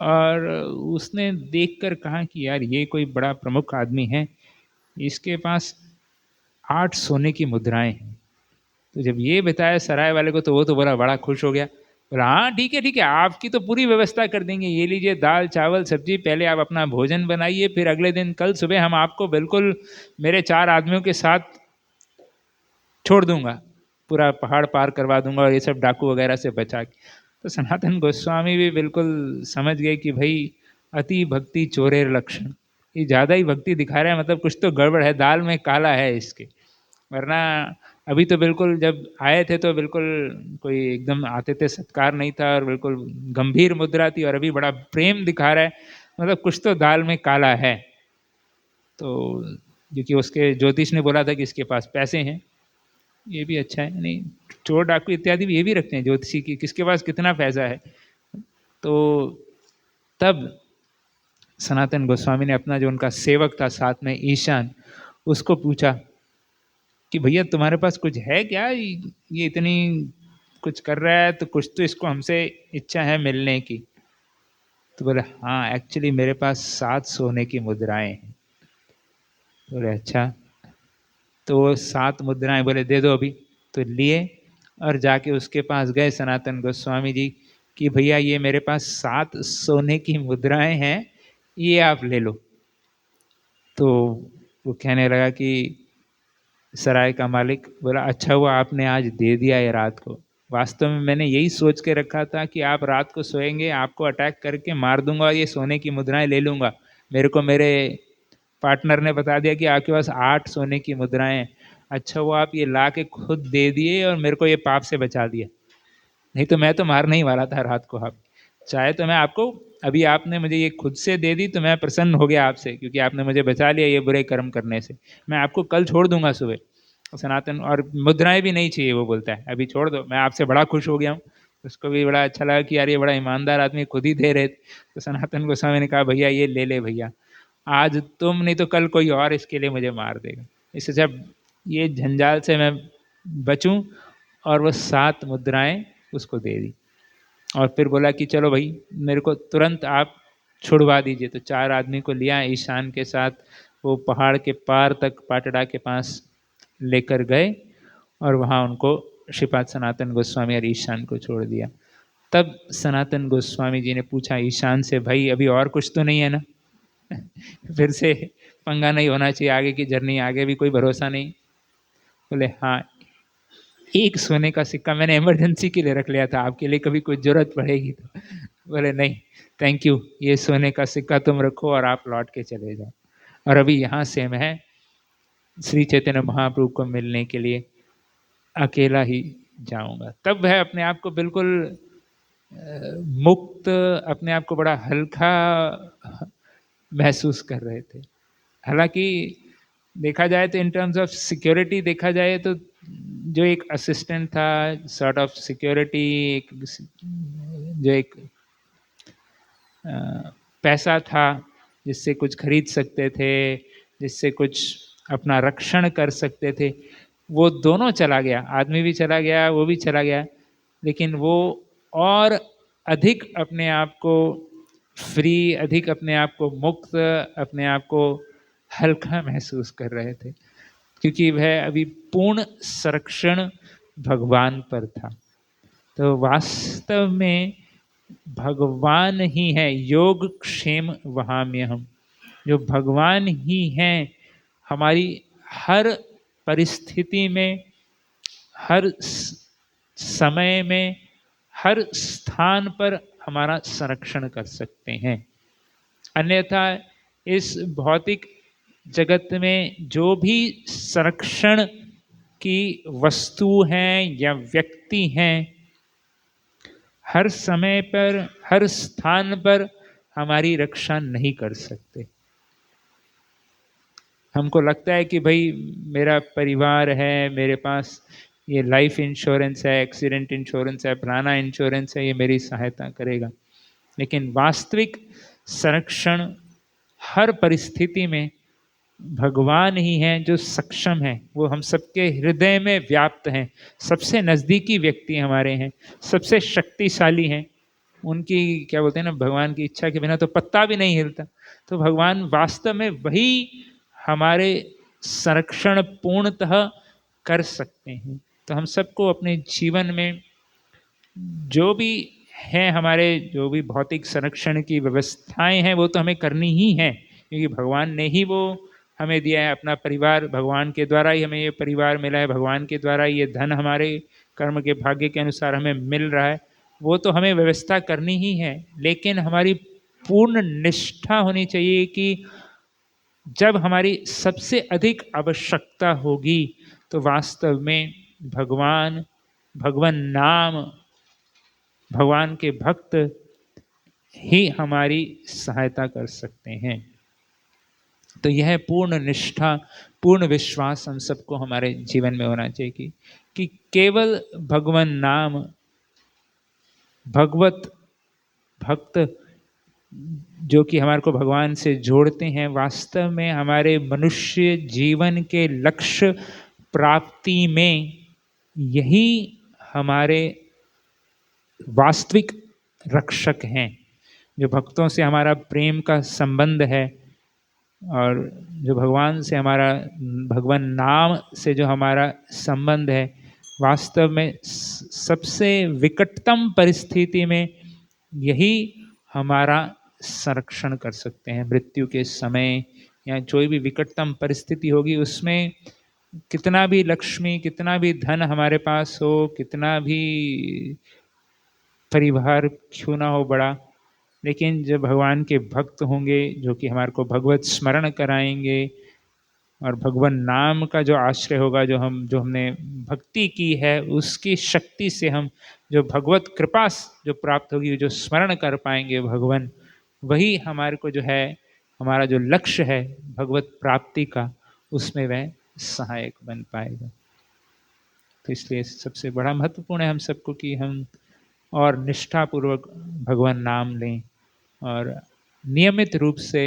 और उसने देखकर कहा कि यार ये कोई बड़ा प्रमुख आदमी है, इसके पास 8 सोने की मुद्राएं हैं। तो जब ये बताया सराय वाले को तो वो तो बड़ा खुश हो गया। बोला हाँ ठीक है, आपकी तो पूरी व्यवस्था कर देंगे, ये लीजिए दाल चावल सब्जी, पहले आप अपना भोजन बनाइए, फिर अगले दिन कल सुबह हम आपको बिल्कुल मेरे 4 आदमियों के साथ छोड़ दूंगा, पूरा पहाड़ पार करवा दूंगा और ये सब डाकू वगैरह से बचा के। तो सनातन गोस्वामी भी बिल्कुल समझ गए कि भाई अति भक्ति चोरेर लक्षण, ये ज़्यादा ही भक्ति दिखा रहा है, मतलब कुछ तो गड़बड़ है, दाल में काला है इसके। वरना अभी तो बिल्कुल जब आए थे तो बिल्कुल कोई एकदम आते थे सत्कार नहीं था और बिल्कुल गंभीर मुद्रा थी, और अभी बड़ा प्रेम दिखा रहा है, मतलब कुछ तो दाल में काला है। तो क्योंकि उसके ज्योतिष ने बोला था कि इसके पास पैसे हैं, ये भी अच्छा है। नहीं, चोर डाकू इत्यादि भी ये भी रखते हैं ज्योतिषी की, किसके पास कितना पैसा है। तो तब सनातन गोस्वामी ने अपना जो उनका सेवक था साथ में ईशान, उसको पूछा कि भैया तुम्हारे पास कुछ है क्या, ये इतनी कुछ कर रहा है तो कुछ तो इसको हमसे इच्छा है मिलने की। तो बोले हाँ एक्चुअली मेरे पास 7 सोने की मुद्राएं हैं। बोले अच्छा, तो वो 7 मुद्राएं बोले दे दो अभी। तो लिए और जाके उसके पास गए सनातन गोस्वामी जी कि भैया ये मेरे पास 7 सोने की मुद्राएं हैं, ये आप ले लो। तो वो कहने लगा कि सराय का मालिक बोला अच्छा हुआ आपने आज दे दिया ये रात को, वास्तव में मैंने यही सोच के रखा था कि आप रात को सोएंगे, आपको अटैक करके मार दूंगा और ये सोने की मुद्राएं ले लूंगा। मेरे को मेरे पार्टनर ने बता दिया कि आपके पास 8 सोने की मुद्राएं हैं। अच्छा वो आप ये ला के खुद दे दिए और मेरे को ये पाप से बचा दिया, नहीं तो मैं तो मारने ही वाला था रात को। आप चाहे तो मैं आपको, अभी आपने मुझे ये खुद से दे दी तो मैं प्रसन्न हो गया आपसे, क्योंकि आपने मुझे बचा लिया ये बुरे कर्म करने से। मैं आपको कल छोड़ दूंगा सुबह सनातन, और मुद्राएं भी नहीं चाहिए वो बोलता है, अभी छोड़ दो, मैं आपसे बड़ा खुश हो गया हूँ। उसको भी बड़ा अच्छा लगा कि यार ये बड़ा ईमानदार आदमी खुद ही दे रहे थे। तो सनातन गोस्वामी ने कहा भैया ये ले ले भैया, आज तुम नहीं तो कल कोई और इसके लिए मुझे मार देगा, इससे जब ये झंझाल से मैं बचूं। और वो 7 मुद्राएं उसको दे दी और फिर बोला कि चलो भाई मेरे को तुरंत आप छुड़वा दीजिए। तो 4 आदमी को लिया ईशान के साथ, वो पहाड़ के पार तक पाटड़ा के पास लेकर गए और वहाँ उनको श्रीपाद सनातन गोस्वामी और ईशान को छोड़ दिया। तब सनातन गोस्वामी जी ने पूछा ईशान से, भाई अभी और कुछ तो नहीं है ना? फिर से पंगा नहीं होना चाहिए, आगे की जर्नी, आगे भी कोई भरोसा नहीं। बोले हाँ, एक सोने का सिक्का मैंने इमरजेंसी के लिए रख लिया था, आपके लिए कभी कोई जरूरत पड़ेगी तो। बोले नहीं थैंक यू, ये सोने का सिक्का तुम रखो और आप लौट के चले जाओ। और अभी यहाँ से मैं श्री चैतन्य महाप्रभु को मिलने के लिए अकेला ही जाऊंगा। तब वह अपने आप को बिल्कुल मुक्त, अपने आप को बड़ा हल्का महसूस कर रहे थे। हालांकि देखा जाए तो इन टर्म्स ऑफ सिक्योरिटी देखा जाए तो जो एक असिस्टेंट था, सॉर्ट ऑफ सिक्योरिटी, एक जो एक पैसा था जिससे कुछ खरीद सकते थे, जिससे कुछ अपना रक्षण कर सकते थे, वो दोनों चला गया। आदमी भी चला गया, वो भी चला गया, लेकिन वो और अधिक अपने आप को फ्री, अधिक अपने आप को मुक्त, अपने आप को हल्का महसूस कर रहे थे, क्योंकि वह अभी पूर्ण संरक्षण भगवान पर था। तो वास्तव में भगवान ही है योग क्षेम वहाम्यहम्, जो भगवान ही हैं हमारी हर परिस्थिति में, हर समय में, हर स्थान पर हमारा संरक्षण कर सकते हैं। अन्यथा इस भौतिक जगत में जो भी संरक्षण की वस्तु हैं या व्यक्ति हैं, हर समय पर, हर स्थान पर हमारी रक्षा नहीं कर सकते। हमको लगता है कि भाई मेरा परिवार है, मेरे पास ये लाइफ इंश्योरेंस है, एक्सीडेंट इंश्योरेंस है, फलाना इंश्योरेंस है, ये मेरी सहायता करेगा। लेकिन वास्तविक संरक्षण हर परिस्थिति में भगवान ही हैं जो सक्षम है। वो हम सबके हृदय में व्याप्त हैं, सबसे नज़दीकी व्यक्ति हमारे हैं, सबसे शक्तिशाली हैं। उनकी क्या बोलते हैं ना, भगवान की इच्छा के बिना तो पत्ता भी नहीं हिलता। तो भगवान वास्तव में वही हमारे संरक्षण पूर्णतः कर सकते हैं। तो हम सबको अपने जीवन में जो भी है, हमारे जो भी भौतिक संरक्षण की व्यवस्थाएं हैं, वो तो हमें करनी ही है, क्योंकि भगवान ने ही वो हमें दिया है। अपना परिवार, भगवान के द्वारा ही हमें ये परिवार मिला है, भगवान के द्वारा ये धन हमारे कर्म के भाग्य के अनुसार हमें मिल रहा है, वो तो हमें व्यवस्था करनी ही है। लेकिन हमारी पूर्ण निष्ठा होनी चाहिए कि जब हमारी सबसे अधिक आवश्यकता होगी तो वास्तव में भगवान, भगवान नाम, भगवान के भक्त ही हमारी सहायता कर सकते हैं। तो यह पूर्ण निष्ठा, पूर्ण विश्वास हम सबको हमारे जीवन में होना चाहिए कि केवल भगवान नाम, भगवत भक्त जो कि हमारे को भगवान से जोड़ते हैं, वास्तव में हमारे मनुष्य जीवन के लक्ष्य प्राप्ति में यही हमारे वास्तविक रक्षक हैं। जो भक्तों से हमारा प्रेम का संबंध है और जो भगवान से हमारा, भगवान नाम से जो हमारा संबंध है, वास्तव में सबसे विकटतम परिस्थिति में यही हमारा संरक्षण कर सकते हैं। मृत्यु के समय या कोई भी विकटतम परिस्थिति होगी, उसमें कितना भी लक्ष्मी, कितना भी धन हमारे पास हो, कितना भी परिवार क्यों ना हो बड़ा, लेकिन जब भगवान के भक्त होंगे जो कि हमारे को भगवत स्मरण कराएंगे और भगवान नाम का जो आश्रय होगा, जो हमने भक्ति की है, उसकी शक्ति से हम जो भगवत कृपा जो प्राप्त होगी, जो स्मरण कर पाएंगे भगवान, वही हमारे को जो है, हमारा जो लक्ष्य है भगवत प्राप्ति का, उसमें वह सहायक बन पाएगा। तो इसलिए सबसे बड़ा महत्वपूर्ण है हम सबको कि हम और निष्ठापूर्वक भगवान नाम लें और नियमित रूप से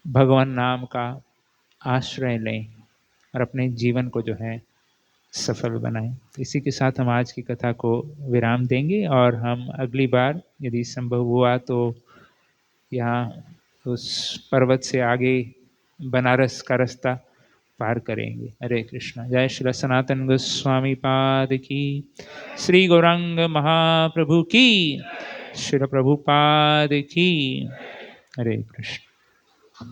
भगवान नाम का आश्रय लें और अपने जीवन को जो है सफल बनाएं। इसी के साथ हम आज की कथा को विराम देंगे और हम अगली बार यदि संभव हुआ तो यहाँ उस पर्वत से आगे बनारस का रास्ता पार करेंगे। हरे कृष्णा। जय श्री सनातन गोस्वामी पाद की, श्री गौरांग महाप्रभु की, श्री प्रभुपाद की। हरे कृष्ण।